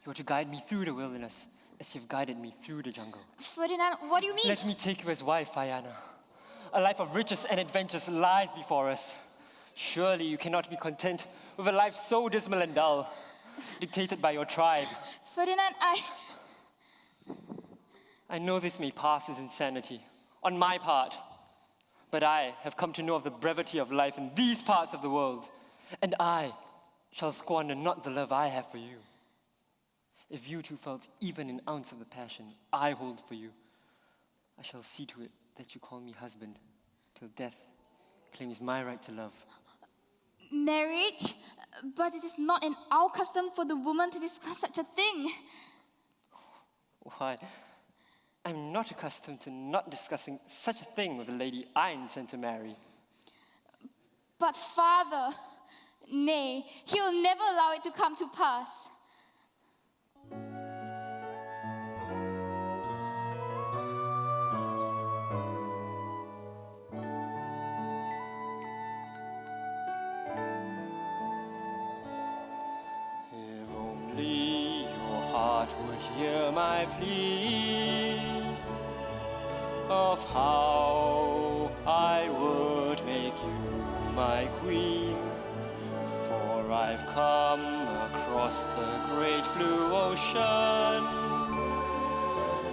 You are to guide me through the wilderness as you've guided me through the jungle. Ferdinand, what do you mean? Let me take you as wife, Ayana. A life of riches and adventures lies before us. Surely you cannot be content with a life so dismal and dull, dictated by your tribe. Ferdinand, I know this may pass as insanity on my part, but I have come to know of the brevity of life in these parts of the world, and I shall squander not the love I have for you. If you too felt even an ounce of the passion I hold for you, I shall see to it that you call me husband till death claims my right to love. marriage? But it is not in our custom for the woman to discuss such a thing. Why, I'm not accustomed to not discussing such a thing with a lady I intend to marry. But Father, nay, he will never allow it to come to pass. If only your heart would hear my pleas of how I would make you my queen. For I've come across the great blue ocean.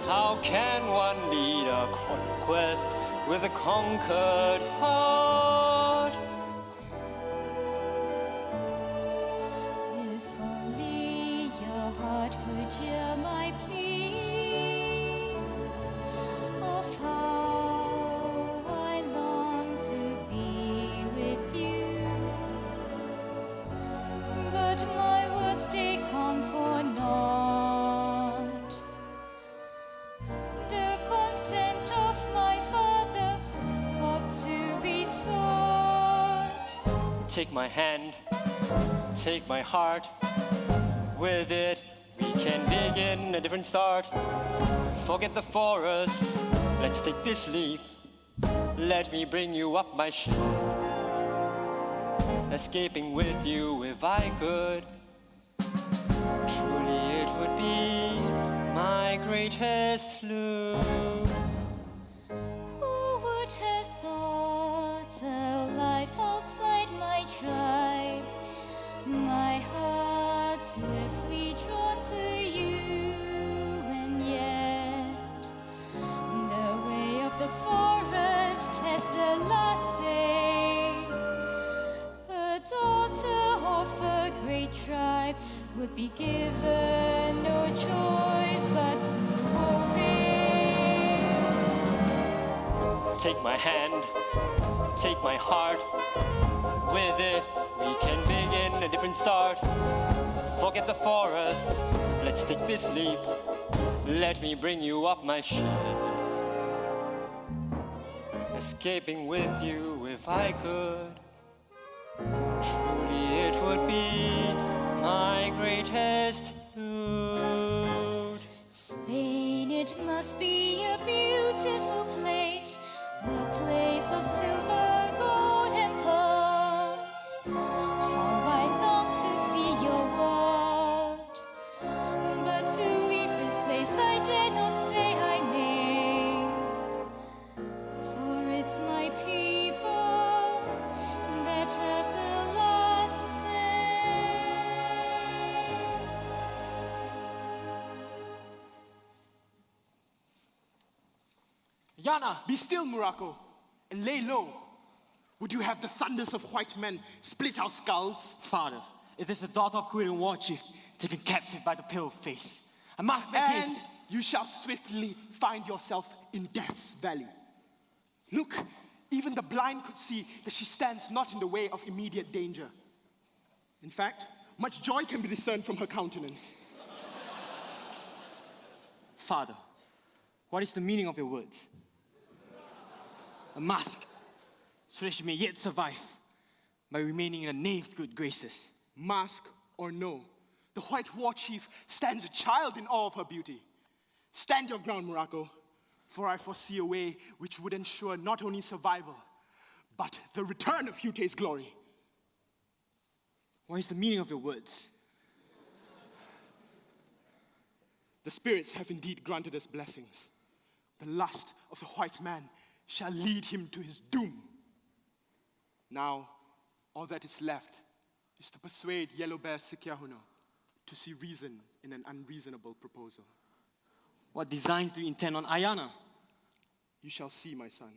How can one lead a conquest with a conquered heart? If only your heart could hear my pleas of how I long to be with you, but my words take on for naught. The consent of my father ought to be sought. Take my hand, take my heart. With it, we can begin a different start. Forget the forest, let's take this leap. Let me bring you up my ship. Escaping with you if I could. Truly it would be my greatest loot. Who would have thought a life outside my tribe? My heart swiftly drawn to you, and yet the way of the forest has the last say. A daughter of a great tribe would be given no choice but to obey. Take my hand, take my heart. With it, we can begin a different start. Forget the forest, let's take this leap. Let me bring you up my ship. Escaping with you if I could. Truly it would be my greatest loot. Spain, it must be a beautiful place, a place of silver, gold, and pearls. How I long to see your world, but to leave this place I dare not say I may. For it's my people that have the last say. Yana, be still, Morocco, and lay low. Would you have the thunders of white men split our skulls? Father, it is the daughter of Queen War Chief taken captive by the pale face. I must make And haste. you shall swiftly find yourself in Death's Valley. Look, even the blind could see that she stands not in the way of immediate danger. In fact, much joy can be discerned from her countenance. Father, what is the meaning of your words? A mask, so that she may yet survive by remaining in the knave's good graces. Mask or no, the White War Chief stands a child in awe of her beauty. Stand your ground, Morocco, for I foresee a way which would ensure not only survival, but the return of Hute's glory. What is the meaning of your words? The spirits have indeed granted us blessings. The lust of the white man shall lead him to his doom. Now, all that is left is to persuade Yellow Bear Sikyahuno to see reason in an unreasonable proposal. What designs do you intend on Ayana? You shall see, my son.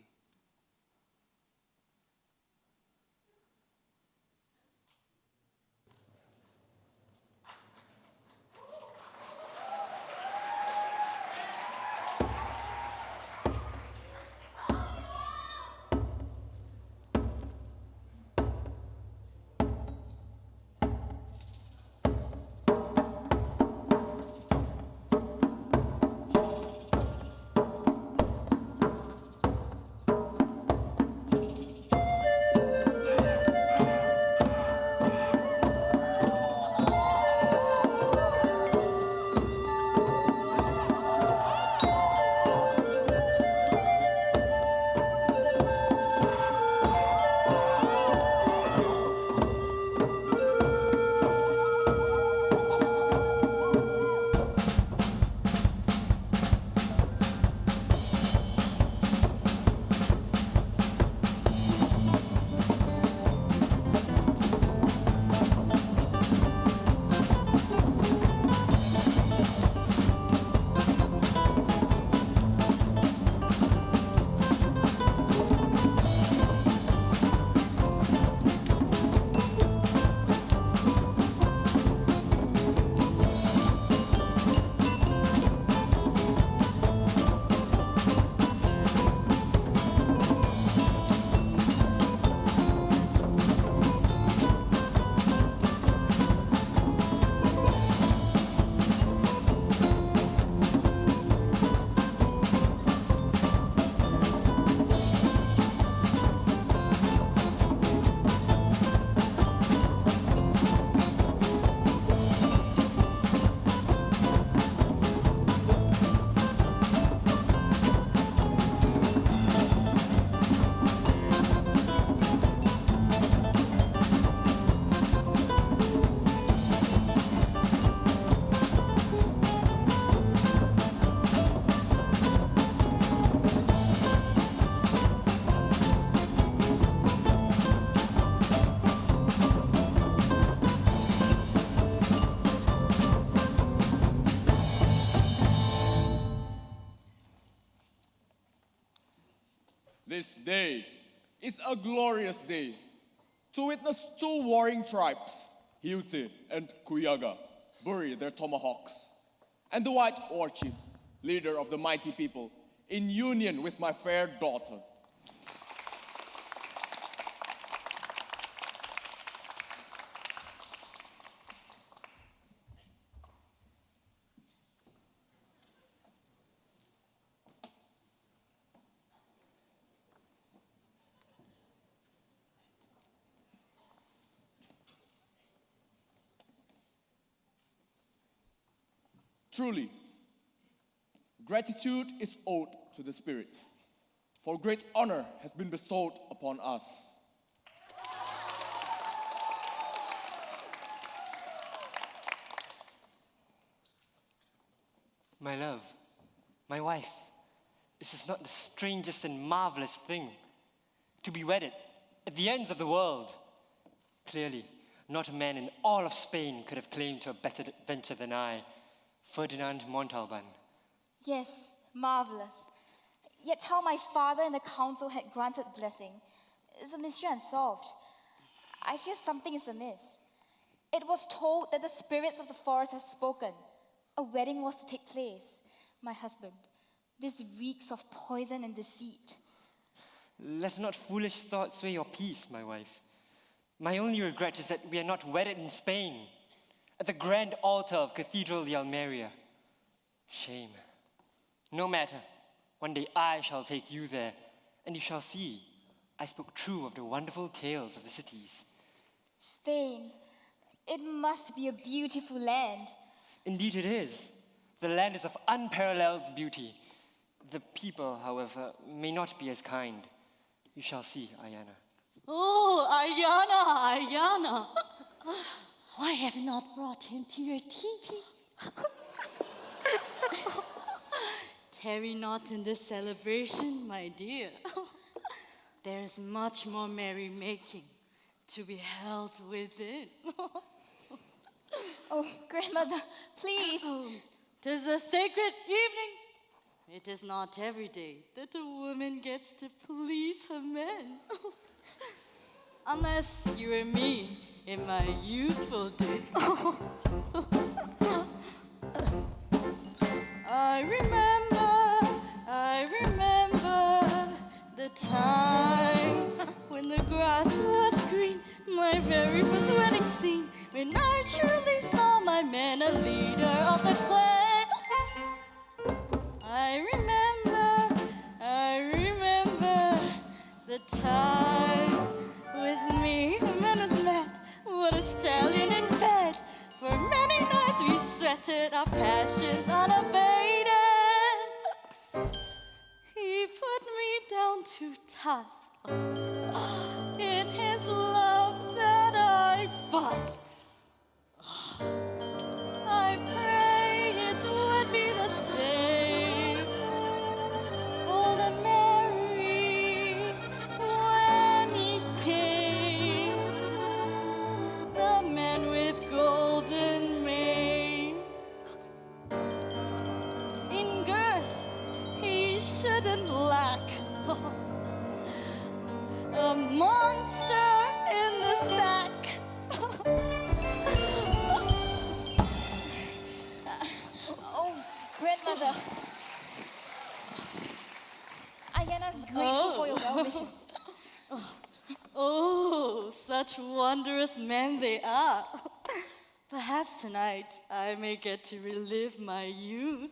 This day is a glorious day to witness two warring tribes, Hiute and Kuyaga, bury their tomahawks, and the White War Chief, leader of the mighty people, in union with my fair daughter. Truly, gratitude is owed to the spirits, for great honor has been bestowed upon us. My love, my wife, this is not the strangest and marvelous thing. To be wedded at the ends of the world. Clearly, not a man in all of Spain could have claimed to a better adventure than I, Ferdinand Montalban. Yes, marvelous. Yet how my father and the council had granted blessing is a mystery unsolved. I fear something is amiss. It was told that the spirits of the forest have spoken. A wedding was to take place. My husband, this reeks of poison and deceit. Let not foolish thoughts sway your peace, my wife. My only regret is that we are not wedded in Spain, at the grand altar of Cathedral de Almeria. Shame. No matter. One day I shall take you there, and you shall see I spoke true of the wonderful tales of the cities. Spain, it must be a beautiful land. Indeed it is. The land is of unparalleled beauty. The people, however, may not be as kind. You shall see, Ayana. Oh, Ayana. Why have you not brought him to your teepee? Tarry not in this celebration, my dear. There is much more merrymaking to be held within. Oh, grandmother, please. Tis a sacred evening. It is not every day that a woman gets to please her men. Unless you were me in my youthful days. I remember the time when the grass was green, my very first wedding scene, when I truly saw my man a leader of the clan. I remember the time with me, a man was mad, what a stallion in bed. For many nights we sweated our passions unabated. He put me down to task in his love that I bust. I pray it would be the same for the Mary when he came, the man with golden mane. In girth he shouldn't lack, a monster in the sack. Oh, grandmother. Ayana's grateful for your well wishes. Oh, such wondrous men they are. Perhaps tonight I may get to relive my youth.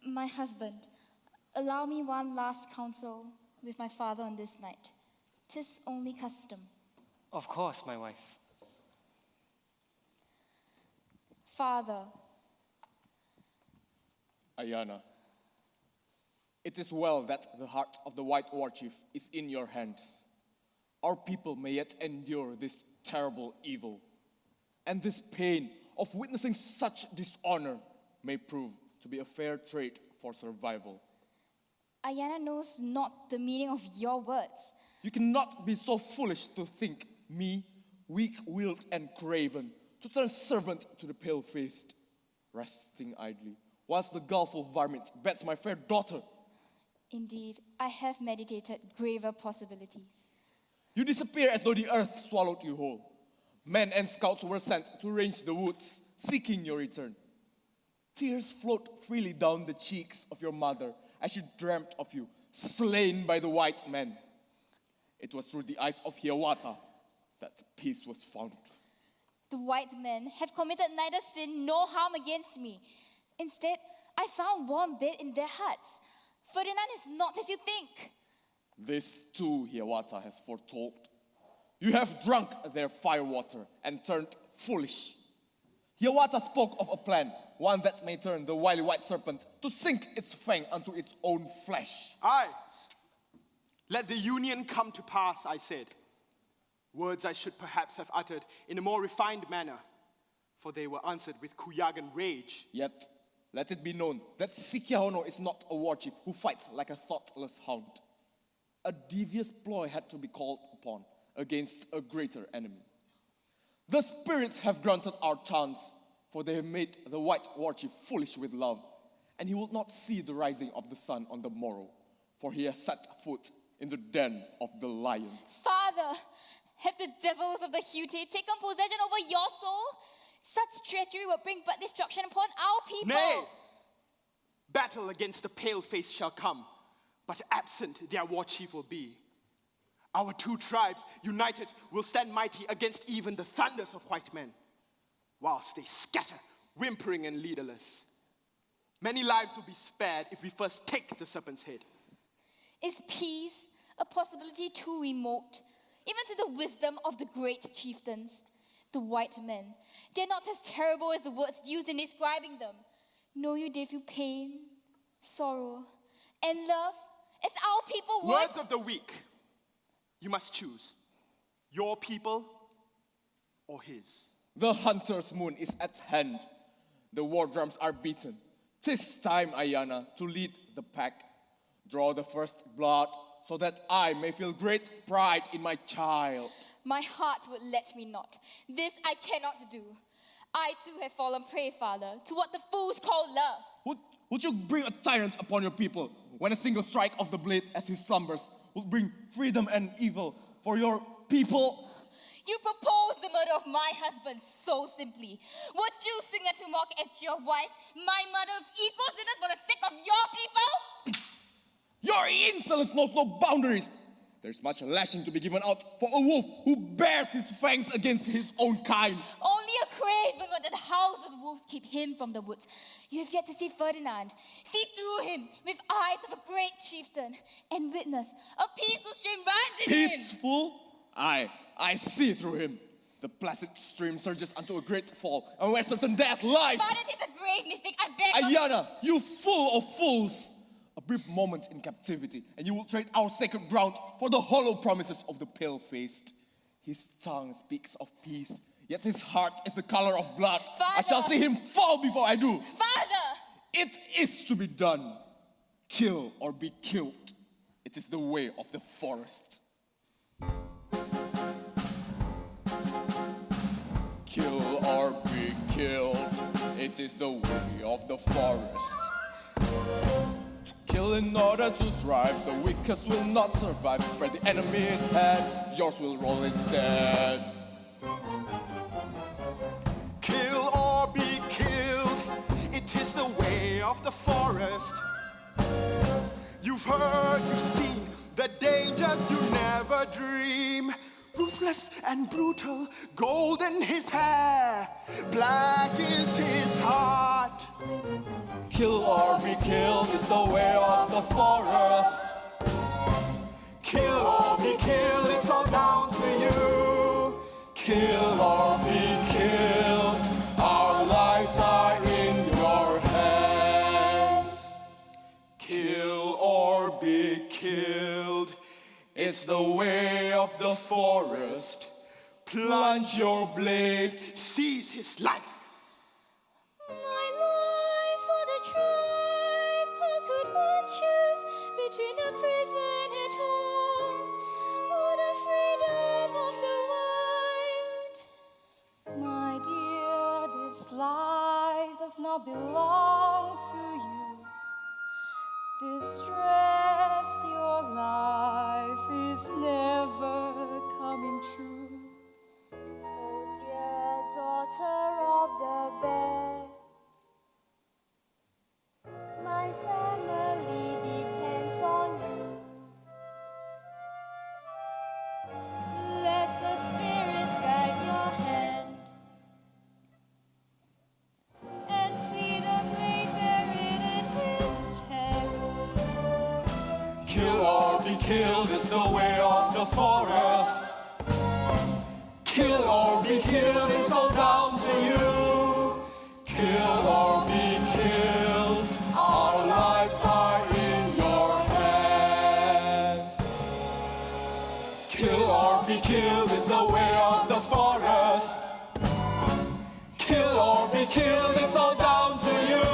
My husband, allow me one last counsel with my father on this night. 'Tis only custom. Of course, my wife. Father, Ayana, it is well that the heart of the White War Chief is in your hands. Our people may yet endure this terrible evil, and this pain of witnessing such dishonor may prove to be a fair trade for survival. Ayana knows not the meaning of your words. You cannot be so foolish to think me, weak-willed and craven, to turn servant to the pale-faced, resting idly, whilst the gulf of varmint bets my fair daughter. Indeed, I have meditated graver possibilities. You disappear as though the earth swallowed you whole. Men and scouts were sent to range the woods, seeking your return. Tears float freely down the cheeks of your mother as she dreamt of you, slain by the white men. It was through the eyes of Hiawatha that peace was found. The white men have committed neither sin nor harm against me. Instead, I found warm bed in their hearts. Ferdinand is not as you think. This too Hiawatha has foretold. You have drunk their firewater and turned foolish. Hiawatha spoke of a plan, one that may turn the wily white serpent to sink its fang unto its own flesh. Aye. Let the union come to pass, I said. Words I should perhaps have uttered in a more refined manner, for they were answered with Kuyagan rage. Yet, let it be known that Sikyahono is not a war chief who fights like a thoughtless hound. A devious ploy had to be called upon against a greater enemy. The spirits have granted our chance, for they have made the white war chief foolish with love, and he will not see the rising of the sun on the morrow, for he has set foot in the den of the lions. Father, have the devils of the Hute taken possession over your soul? Such treachery will bring but destruction upon our people. Nay! Battle against the pale face shall come, but absent their war chief will be. Our two tribes, united, will stand mighty against even the thunders of white men, whilst they scatter, whimpering and leaderless. Many lives will be spared if we first take the serpent's head. Is peace a possibility too remote, even to the wisdom of the great chieftains? The white men, they're not as terrible as the words used in describing them. Know you they feel pain, sorrow, and love, as our people would? Words of the weak. You must choose your people or his. The hunter's moon is at hand. The war drums are beaten. 'Tis time, Ayana, to lead the pack. Draw the first blood so that I may feel great pride in my child. My heart would let me not. This I cannot do. I too have fallen prey, Father, to what the fools call love. Would you bring a tyrant upon your people when a single strike of the blade as he slumbers would bring freedom and evil for your people? You propose the murder of my husband so simply. Would you sing it to mock at your wife, my mother, of equal sinners for the sake of your people? Your insolence knows no boundaries. There's much lashing to be given out for a wolf who bears his fangs against his own kind. Only a craven would the house of the wolves keep him from the woods. You have yet to see Ferdinand. See through him with eyes of a great chieftain and witness a peaceful stream runs in him. Peaceful? I see through him. The placid stream surges unto a great fall, and where certain death lies. But it is a grave mistake, I beg of Ayana, you fool of fools! A brief moment in captivity, and you will trade our sacred ground for the hollow promises of the pale-faced. His tongue speaks of peace, yet his heart is the color of blood. Father! I shall see him fall before I do. Father! It is to be done. Kill or be killed. It is the way of the forest. Kill or be killed. It is the way of the forest. Kill in order to thrive, the weakest will not survive. Spread the enemy's head, yours will roll instead. Kill or be killed, it is the way of the forest. You've heard, you've seen the dangers you never dream. Ruthless and brutal, golden his hair, black is his heart. Kill or be killed is the way of the forest. Kill or be killed, it's all down to you. Kill or be killed, our lives are in your hands. Kill or be killed, It's the way of the forest. Plunge your blade, seize his life. My life for the tribe, how could one choose between the prison at home or the freedom of the wild? My dear, this life does not belong to Kill or be killed is the way of the forest. Kill or be killed, it's all down to you. Kill or be killed, our lives are in your hands. Kill or be killed is the way of the forest. Kill or be killed, it's all down to you.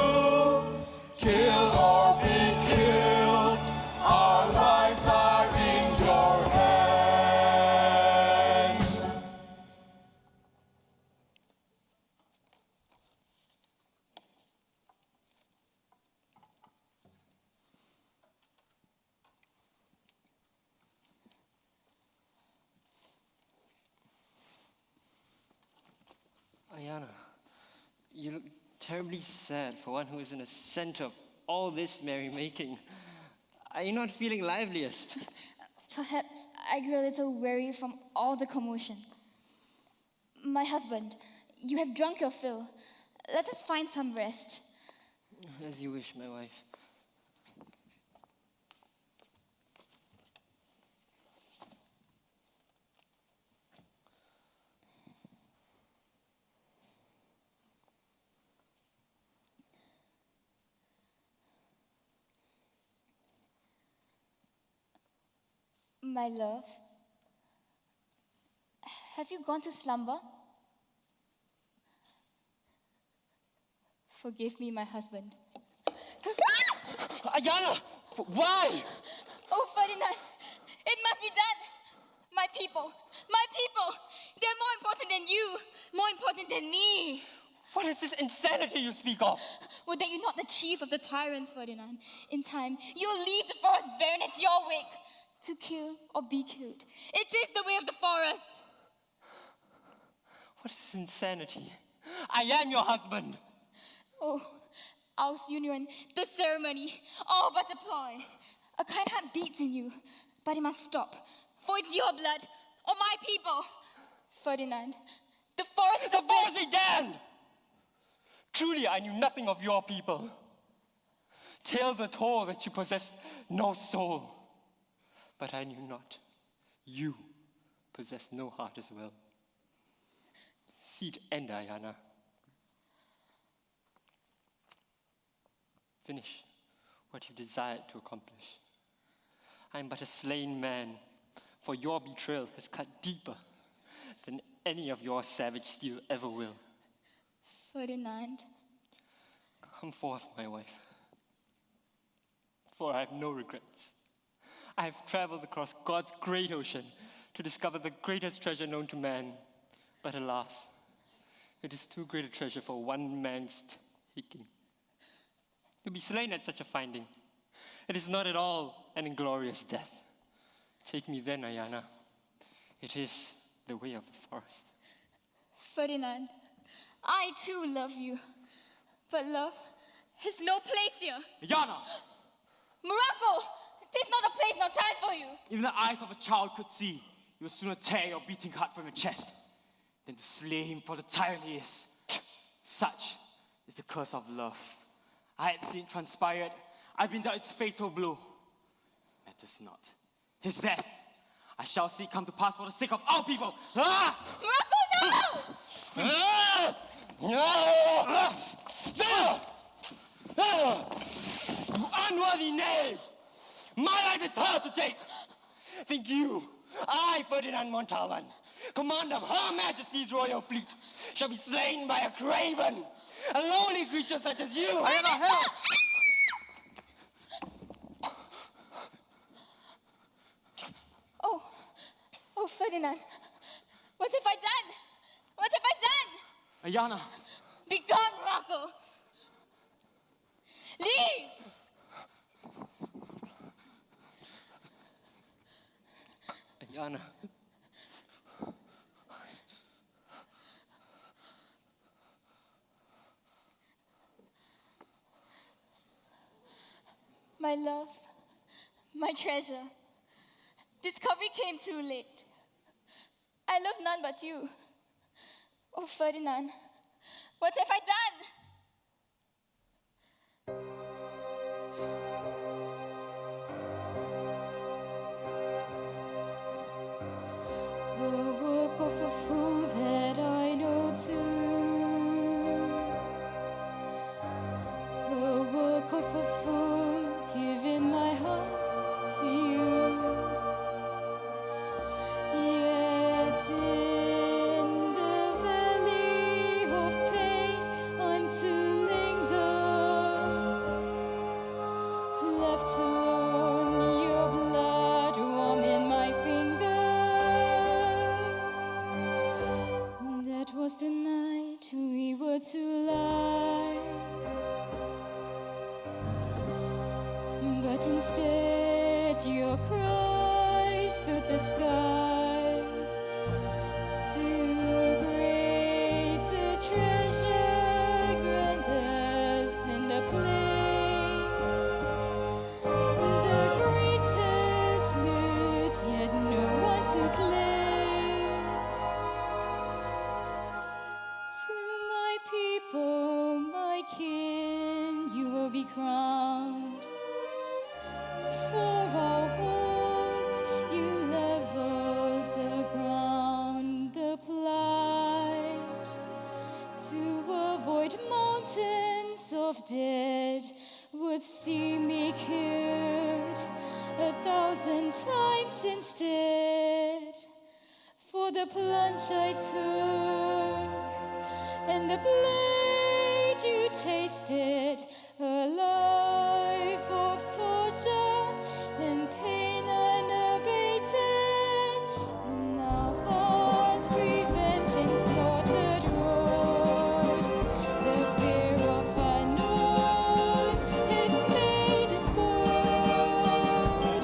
Kill or be killed, our lives are in your hands. Ayana, you look terribly sad for one who is in the center of all this merrymaking. Are you not feeling liveliest? Perhaps I grew a little weary from all the commotion. My husband, you have drunk your fill. Let us find some rest. As you wish, my wife. My love, have you gone to slumber? Forgive me, my husband. Ayana! Why? Oh, Ferdinand, it must be done. My people, they're more important than you, more important than me. What is this insanity you speak of? Were that you not the chief of the tyrants, Ferdinand? In time, you'll leave the forest barren at your wake, to kill or be killed. It is the way of the forest. What is this insanity? I am your husband. Oh, our union, the ceremony, all but a ploy. A kind heart beats in you, but it must stop, for it's your blood, or my people. Ferdinand, the forest is The forest be damned! Truly, I knew nothing of your people. Tales were told that you possess no soul. But I knew not. You possess no heart as well. See it end, Ayana. Finish what you desired to accomplish. I am but a slain man, for your betrayal has cut deeper than any of your savage steel ever will. Ferdinand, Come forth, my wife, for I have no regrets. I have traveled across God's great ocean to discover the greatest treasure known to man. But alas, it is too great a treasure for one man's taking. To be slain at such a finding, it is not at all an inglorious death. Take me then, Ayana. It is the way of the forest. Ferdinand, I too love you. But love has no place here. Ayana! Morocco, this is not a place, no time for you. Even the eyes of a child could see, you would sooner tear your beating heart from your chest than to slay him for the tyrant he is. Such is the curse of love. I had seen it transpired. I've been dealt its fatal blow. Matters not. His death, I shall see come to pass for the sake of our people. Ah! Morocco, no! You unworthy knave! My life is hers to take! Think you, I, Ferdinand Montalban, commander of Her Majesty's royal fleet, shall be slain by a craven, a lowly creature such as you? I am a help! Oh, Ferdinand, what have I done? What have I done? Ayana! Be gone, Morocco! Leave! Ayana. My love, my treasure. Discovery came too late. I love none but you. Oh, Ferdinand, what have I done? could for full, giving my heart to you. Yet in the valley of pain, I'm to linger, left alone, your blood warm in my fingers. That was the night we were to lie, but instead your cries filled the sky. To greater treasure, grandest in the place, the greatest loot, yet no one to claim. To my people, my kin, you will be crowned. For our homes, you leveled the ground, the plight. To avoid mountains of dead would see me killed 1,000 times instead. For the plunge I took and the blade you tasted, a life of torture and pain unabated. In our hearts, revenge and slaughtered road. The fear of unknown has made us bold.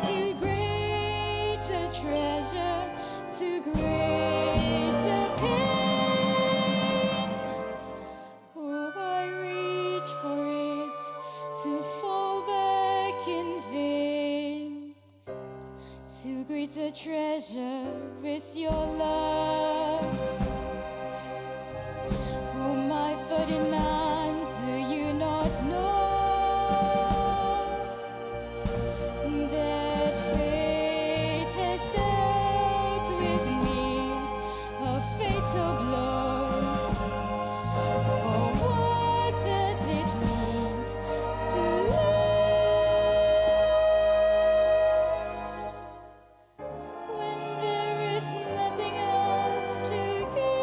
To greater treasure, to greater pain. Oh, I reach for it to fall back in vain. Too great a treasure is your love. Oh, my Ferdinand, do you not know that fate has dealt with me a fatal blow? For what does it mean to live when there is nothing else to give?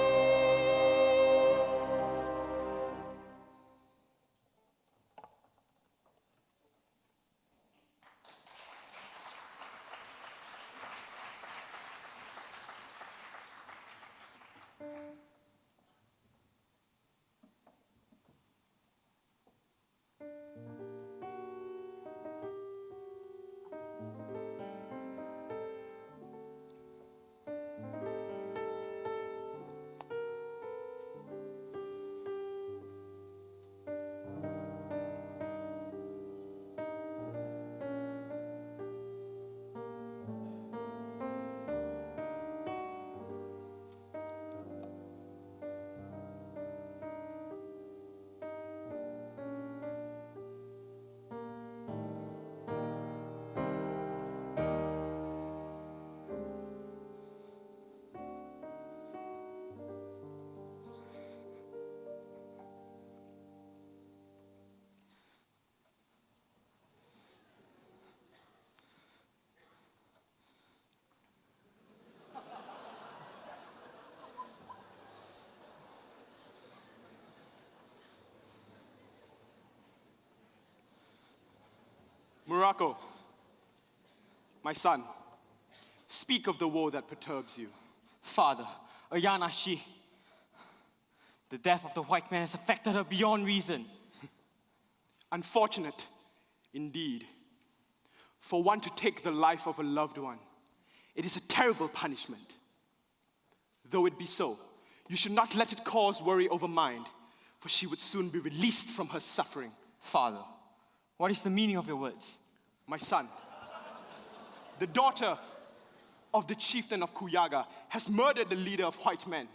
Morocco, my son, speak of the woe that perturbs you. Father, Ayana, the death of the white man has affected her beyond reason. Unfortunate, indeed. For one to take the life of a loved one, it is a terrible punishment. Though it be so, you should not let it cause worry over mind, for she would soon be released from her suffering. Father, what is the meaning of your words? My son, the daughter of the chieftain of Kuyaga has murdered the leader of white men.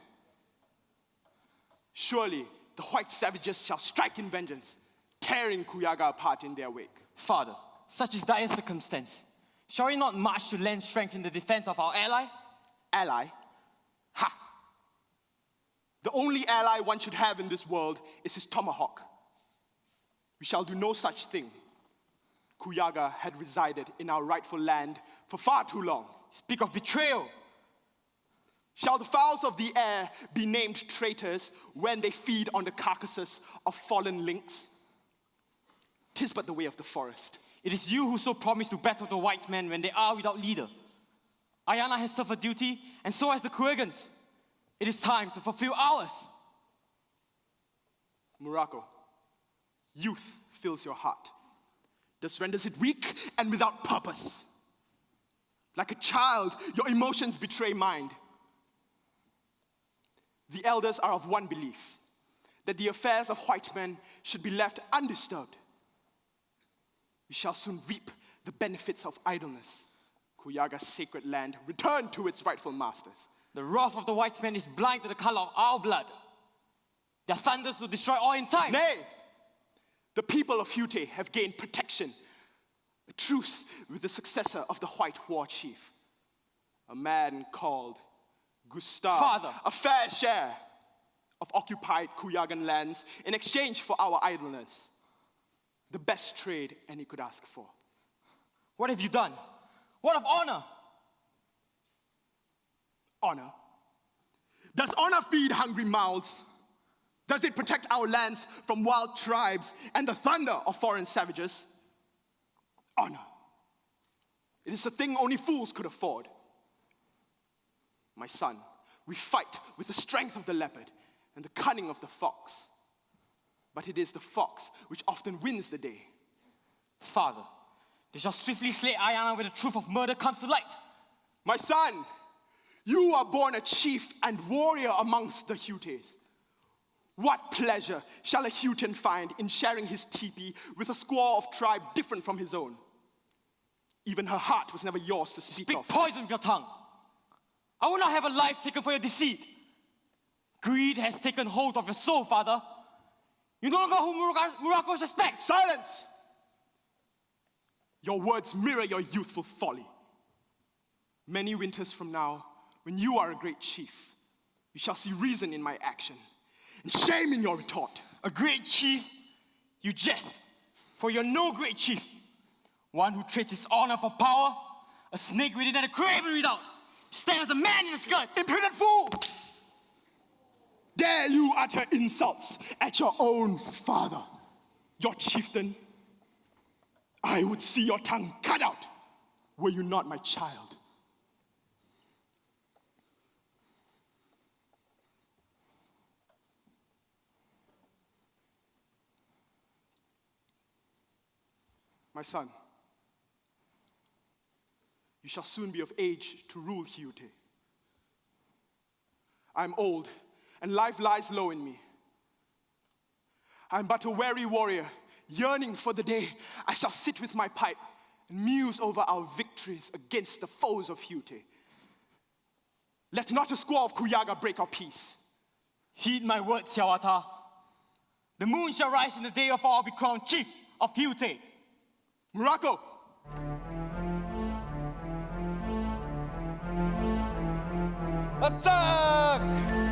Surely the white savages shall strike in vengeance, tearing Kuyaga apart in their wake. Father, such is dire circumstance. Shall we not march to lend strength in the defense of our ally? Ally? Ha! The only ally one should have in this world is his tomahawk. We shall do no such thing. Kuyaga had resided in our rightful land for far too long. Speak of betrayal. Shall the fowls of the air be named traitors when they feed on the carcasses of fallen lynx? 'Tis but the way of the forest. It is you who so promised to battle the white men when they are without leader. Ayana has served her duty, and so has the Kuegans. It is time to fulfill ours. Morocco, youth fills your heart. This renders it weak and without purpose. Like a child, your emotions betray mind. The elders are of one belief, that the affairs of white men should be left undisturbed. We shall soon reap the benefits of idleness. Kuyaga's sacred land returned to its rightful masters. The wrath of the white men is blind to the color of our blood. Their thunders will destroy all in time. Nay, the people of Hute have gained protection, a truce with the successor of the white war chief, a man called Gustav. Father. A fair share of occupied Kuyagan lands in exchange for our idleness. The best trade any could ask for. What have you done? What of honor? Honor? Does honor feed hungry mouths? Does it protect our lands from wild tribes and the thunder of foreign savages? Honor. It is a thing only fools could afford. My son, we fight with the strength of the leopard and the cunning of the fox. But it is the fox which often wins the day. Father, they shall swiftly slay Ayana when the truth of murder comes to light. My son, you are born a chief and warrior amongst the Hutes. What pleasure shall a Hutan find in sharing his teepee with a squaw of tribe different from his own? Even her heart was never yours to speak of. Speak poison with your tongue. I will not have a life taken for your deceit. Greed has taken hold of your soul, Father. You no longer hold Morocco's respect. Silence! Your words mirror your youthful folly. Many winters from now, when you are a great chief, you shall see reason in my action and shame in your retort. A great chief? You jest, for you're no great chief. One who trades his honor for power, a snake within and a craven without. Stand as a man in a skirt. Impudent fool! Dare you utter insults at your own father, your chieftain? I would see your tongue cut out were you not my child. My son, you shall soon be of age to rule Hute. I am old, and life lies low in me. I am but a weary warrior, yearning for the day I shall sit with my pipe and muse over our victories against the foes of Hute. Let not a squaw of Kuyaga break our peace. Heed my words, Xiawata. The moon shall rise in the day of our be crowned chief of Hute. Morocco! Attack!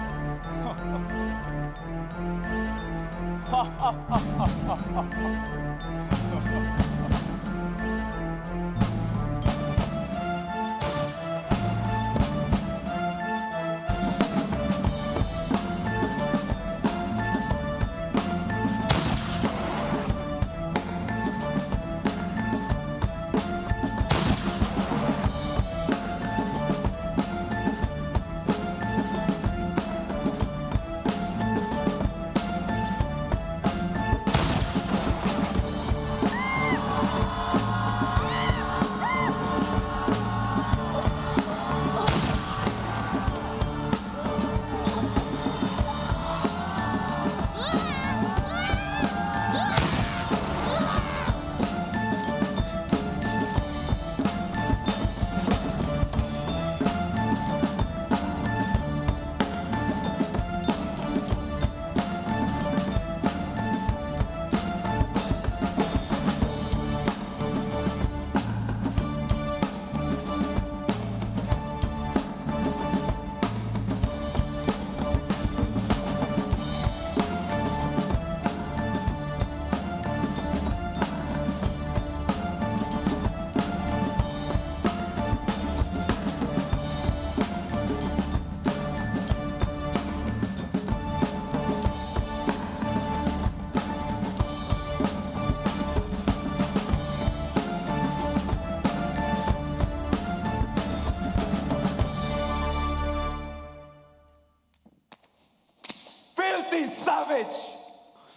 savage,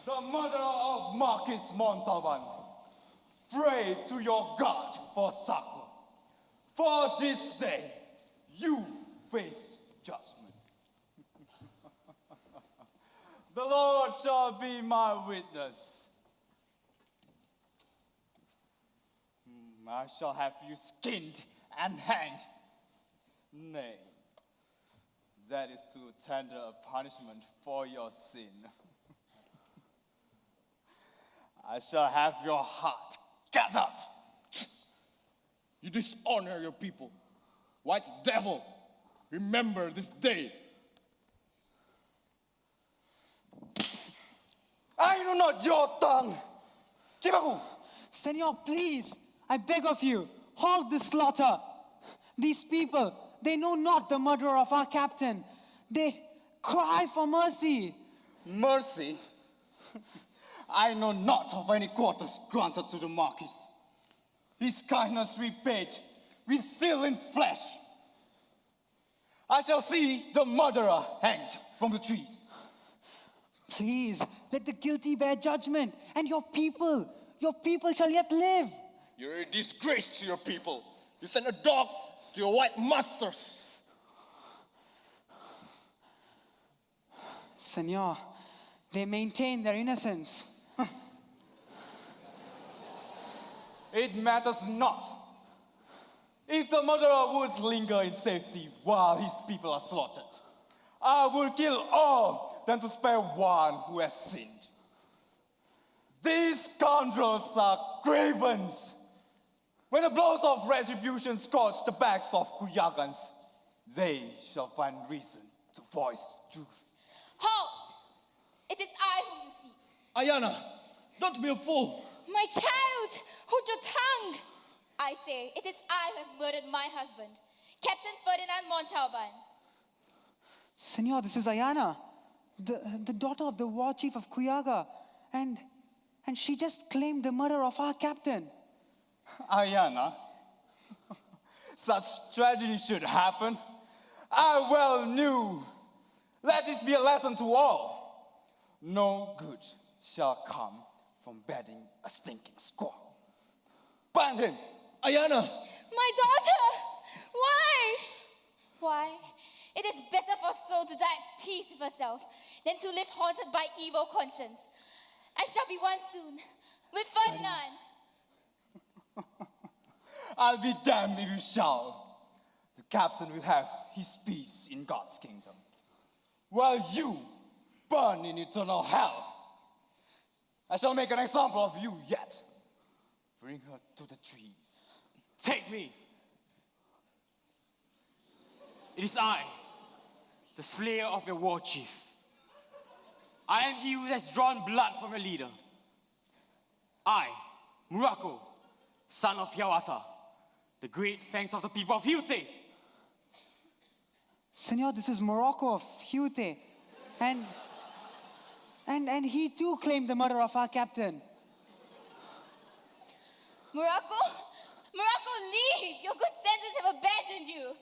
the murderer of Marquis Montalban, pray to your God for succor. For this day, you face judgment. The Lord shall be my witness. I shall have you skinned and hanged. Nay, that is too tender a punishment for your sin. I shall have your heart cut up. You dishonor your people. White devil, remember this day. I know not your tongue. Kibaku. Senor, please, I beg of you, halt this slaughter. These people, they know not the murderer of our captain. They cry for mercy. Mercy? I know not of any quarters granted to the Marquis. His kindness repaid with steel and flesh. I shall see the murderer hanged from the trees. Please, let the guilty bear judgment, and your people shall yet live. You're a disgrace to your people. You send a dog to your white masters. Senor, they maintain their innocence. It matters not. If the murderer would linger in safety while his people are slaughtered, I will kill all than to spare one who has sinned. These scoundrels are cravens. When the blows of retribution scorch the backs of Kuyagans, they shall find reason to voice truth. Halt! It is I whom you seek. Ayana, don't be a fool. My child! Hold your tongue! I say, it is I who have murdered my husband, Captain Ferdinand Montalban. Senor, this is Ayana, the daughter of the war chief of Kuyaga, and she just claimed the murder of our captain. Ayana, such tragedy should happen. I well knew. Let this be a lesson to all. No good shall come from bedding a stinking squaw. Bind him! Ayana! My daughter! Why? Why? It is better for soul to die at peace with herself than to live haunted by evil conscience. I shall be one soon, with Ferdinand. I'll be damned if you shall. The captain will have his peace in God's kingdom, while you burn in eternal hell. I shall make an example of you yet. Bring her to the trees. Take me. It is I, the slayer of your war chief. I am he who has drawn blood from your leader. I, Morocco, son of Yawata, the great fangs of the people of Hute. Senor, this is Morocco of Hute, and he too claimed the murder of our captain. Morocco? Morocco, leave! Your good senses have abandoned you.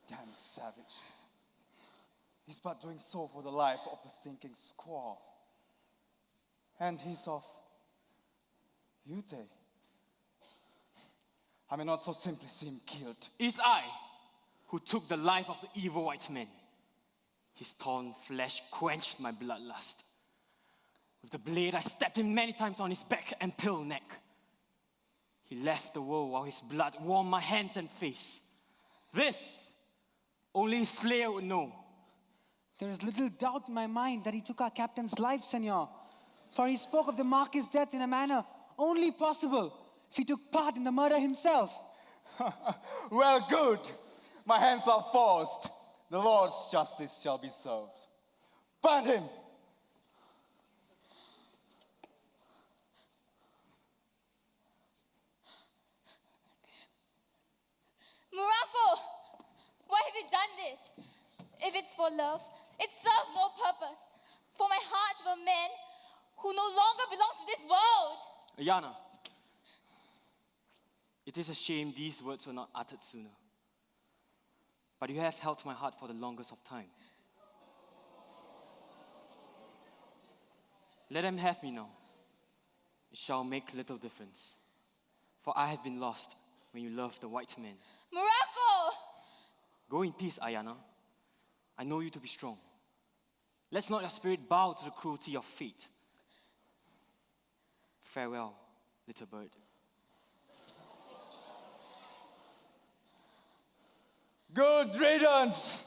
Damn savage. He's but doing so for the life of the stinking squaw. And he's of Ute. I may not so simply see him killed. It is I who took the life of the evil white man. His torn flesh quenched my bloodlust. With the blade, I stabbed him many times on his back and pale neck. He left the world while his blood warmed my hands and face. This, only his slayer would know. There is little doubt in my mind that he took our captain's life, Senor. For he spoke of the Marquis' death in a manner only possible if he took part in the murder himself. Well, good. My hands are forced. The Lord's justice shall be served. Bind him. Morocco! Why have you done this? If it's for love, it serves no purpose. For my heart of a man who no longer belongs to this world. Ayana, it is a shame these words were not uttered sooner. But you have held my heart for the longest of time. Let them have me now. It shall make little difference. For I have been lost when you loved the white man. Morocco! Go in peace, Ayana. I know you to be strong. Let's not your spirit bow to the cruelty of fate. Farewell, little bird. Good riddance!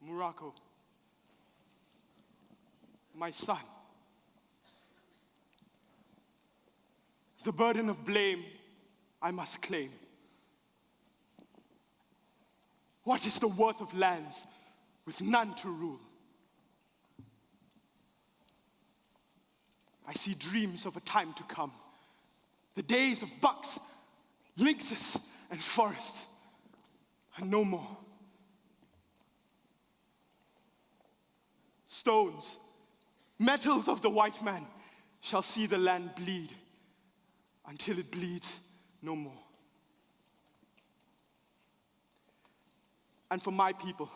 Morocco, my son, the burden of blame I must claim. What is the worth of lands with none to rule? I see dreams of a time to come, the days of bucks, lynxes, and forests, and no more. Stones, metals of the white man shall see the land bleed until it bleeds no more. And for my people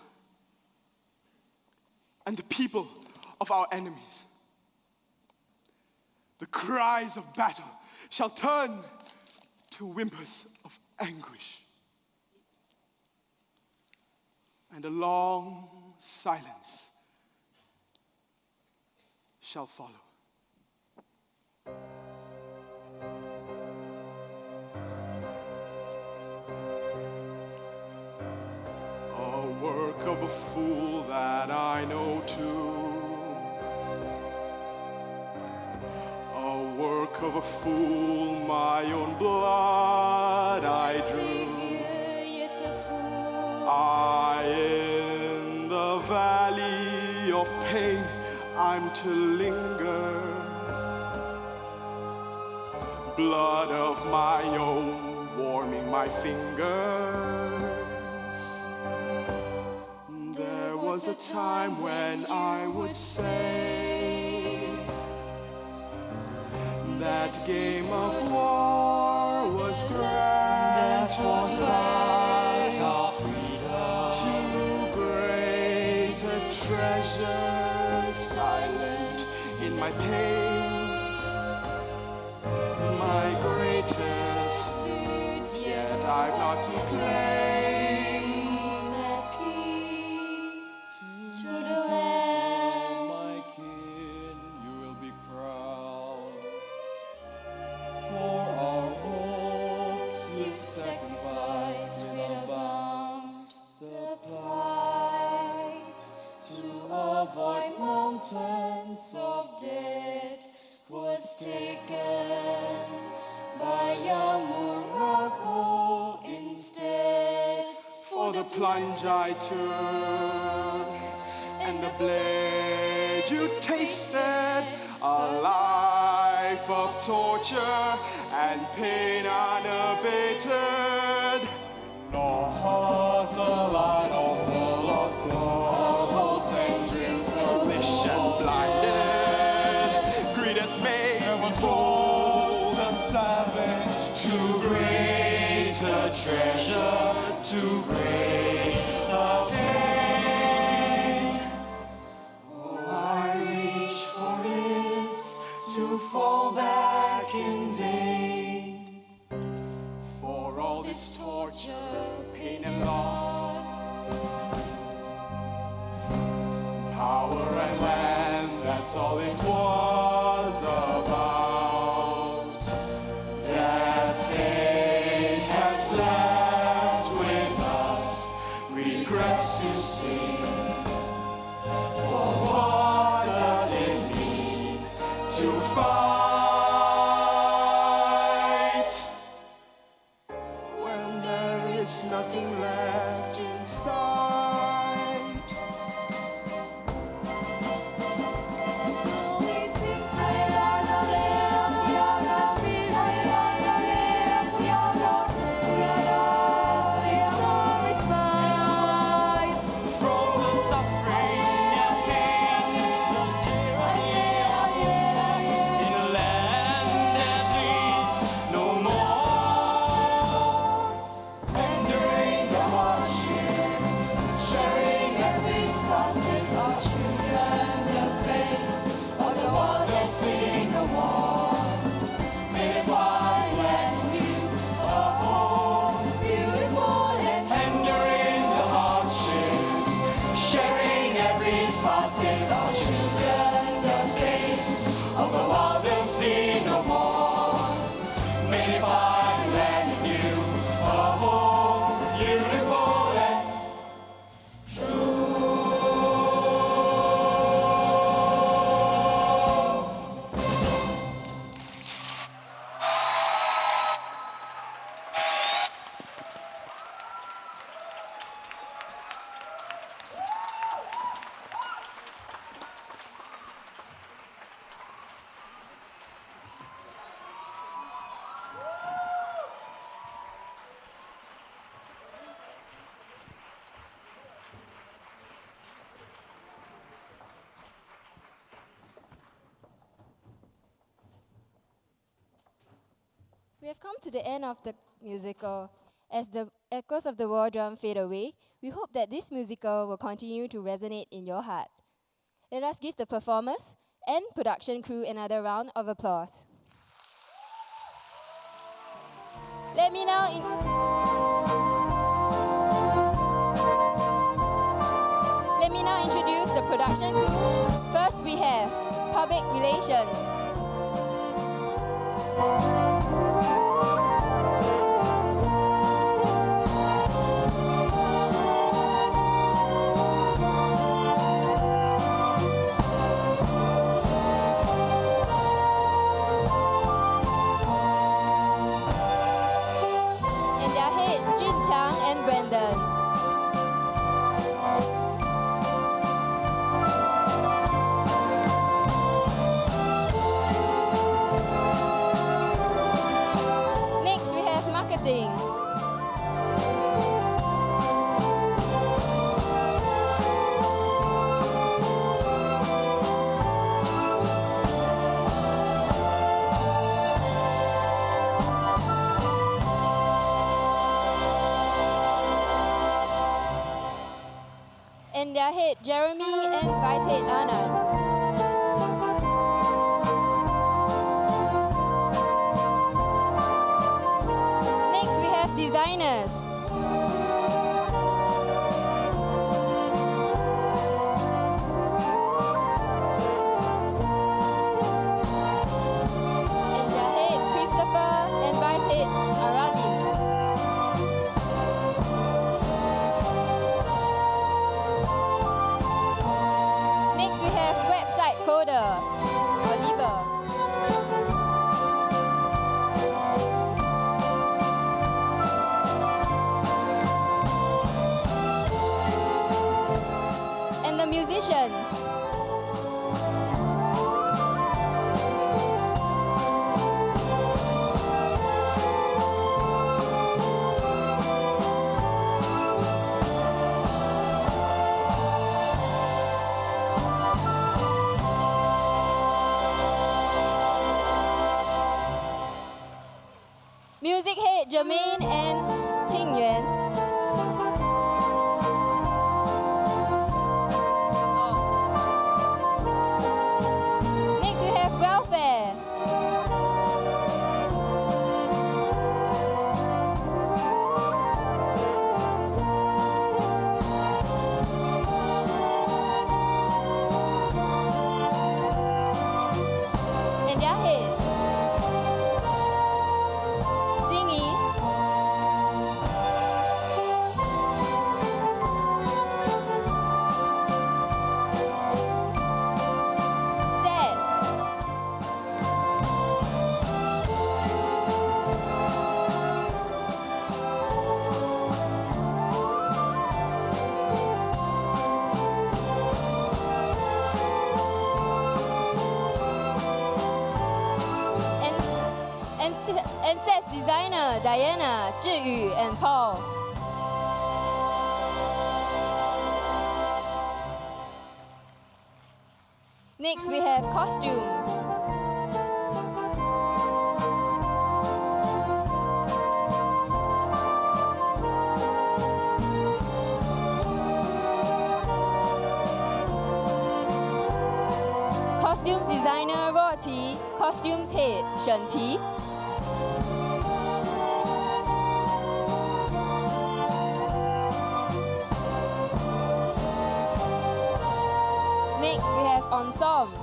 and the people of our enemies, the cries of battle shall turn to whimpers of anguish. And a long silence shall follow. A work of a fool that I know too. A work of a fool, my own blood I drew. I in the valley of pain I'm to linger. Blood of my own warming my fingers. There was a time when I would say that game of war was grand. That was right of freedom. Too great a treasure silent in my pain. My greatest need, yet I've not to claim. That peace to the land. My kin, you will be proud. For our hopes you sacrificed with abound. The plight to avoid mountains of dead was taken by young Morocco instead. For the plunge I took and the blade you tasted, a life of torture and pain unabated. Nor was the light of the Lord All hopes and dreams foolish and blinded. Greed has made me bold, a savage. Too great a treasure, too great a pain. Oh, I reach for it to fall back in vain. For all this torture, pain and loss, power and land, that's all it was about. That fate has left with us regrets to sing. For what does it mean to fight when there is nothing left inside? We have come to the end of the musical. As the echoes of the war drum fade away, we hope that this musical will continue to resonate in your heart. Let us give the performers and production crew another round of applause. Let me now introduce the production crew. First we have Public Relations. And their head, Jun Chang and Brendan. Next we have marketing. And their head, Jeremy, and vice head, Anand. Next, we have designers. And their head, Christopher, and vice head, Aravin. Next, we have website coder, Oliver. And the musicians. Music head, Jermaine and Qingyuan. Next we have welfare. And their head, Singy. Sets. And sets designer Diana, Zhiyu, and Paul. Next we have costumes. Costumes designer Roti, costumes head Shen Qi. Next we have ensemble.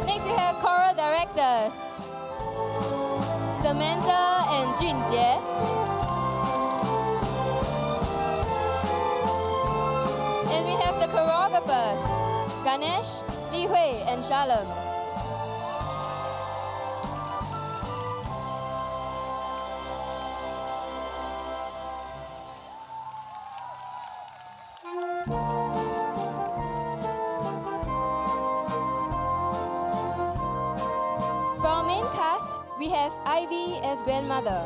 Next we have choral directors, Samantha and Junjie. And we have the choreographers, Ganesh, Li Hui, and Shalom. For our main cast, we have Ivy as grandmother,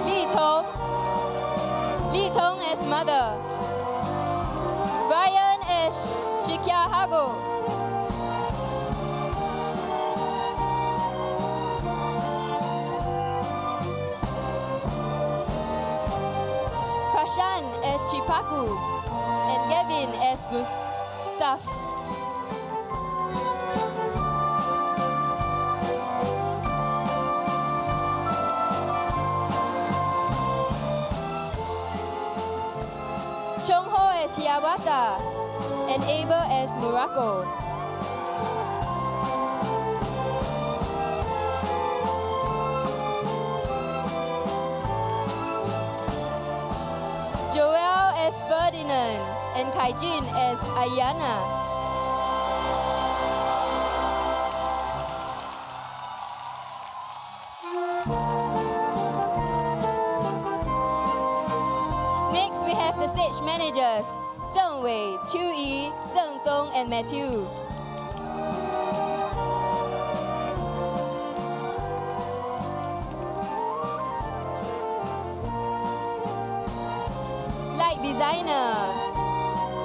Lee Tong. Lee Tong as mother. Ryan as Shikya Hago. Prashan as Chipaku. And Gavin as Gustav. Chongho as Hiawatha and Abel as Murako. Joel as Ferdinand and Kaijin as Ayana. Next, we have the stage managers, Zheng Wei, Chu Yi, Zheng Dong, and Matthew. Light designer,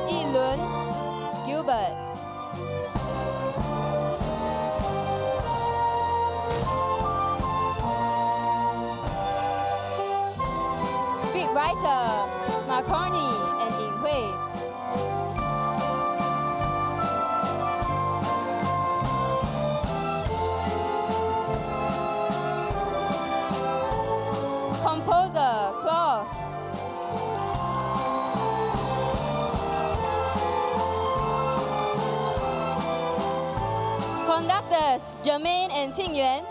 Yi Lun, Gilbert. Script writer, Marconi and Ying Hui. Composer, Klaus. Conductors, Jermaine and Ting Yuan.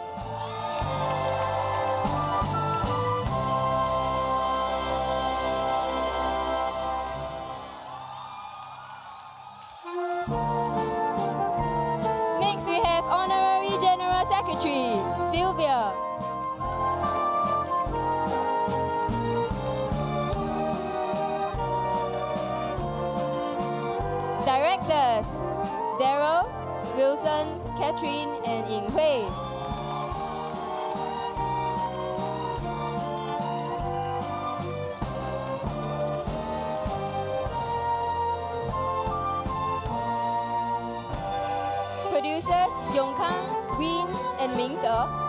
Next, we have Honorary General Secretary, Sylvia. Directors, Daryl, Wilson, Catherine, and Ying Hui. Producers, Yongkang, Win, and Ming De.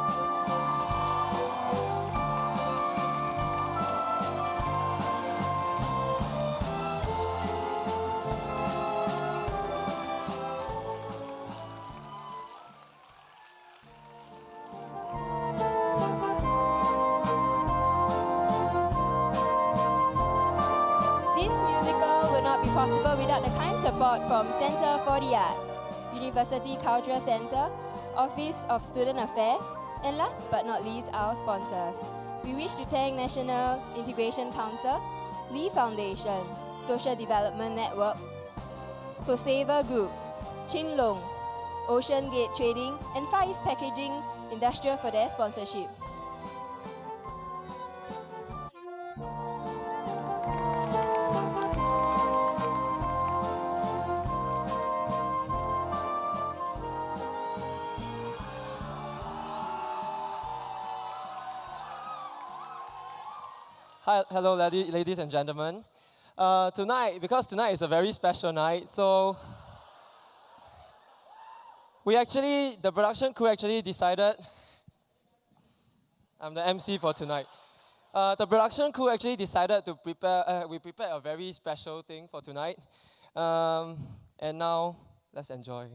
This musical would not be possible without the kind support from Center for the Arts, University Cultural Center, Office of Student Affairs, and last but not least, our sponsors. We wish to thank National Integration Council, Lee Foundation, Social Development Network, Toseva Group, Chin Long, Ocean Gate Trading, and Far East Packaging Industrial for their sponsorship. Hi, hello, ladies and gentlemen. Because tonight is a very special night, so the production crew actually decided. I'm the MC for tonight. The production crew actually decided to prepare. We prepared a very special thing for tonight, and now let's enjoy.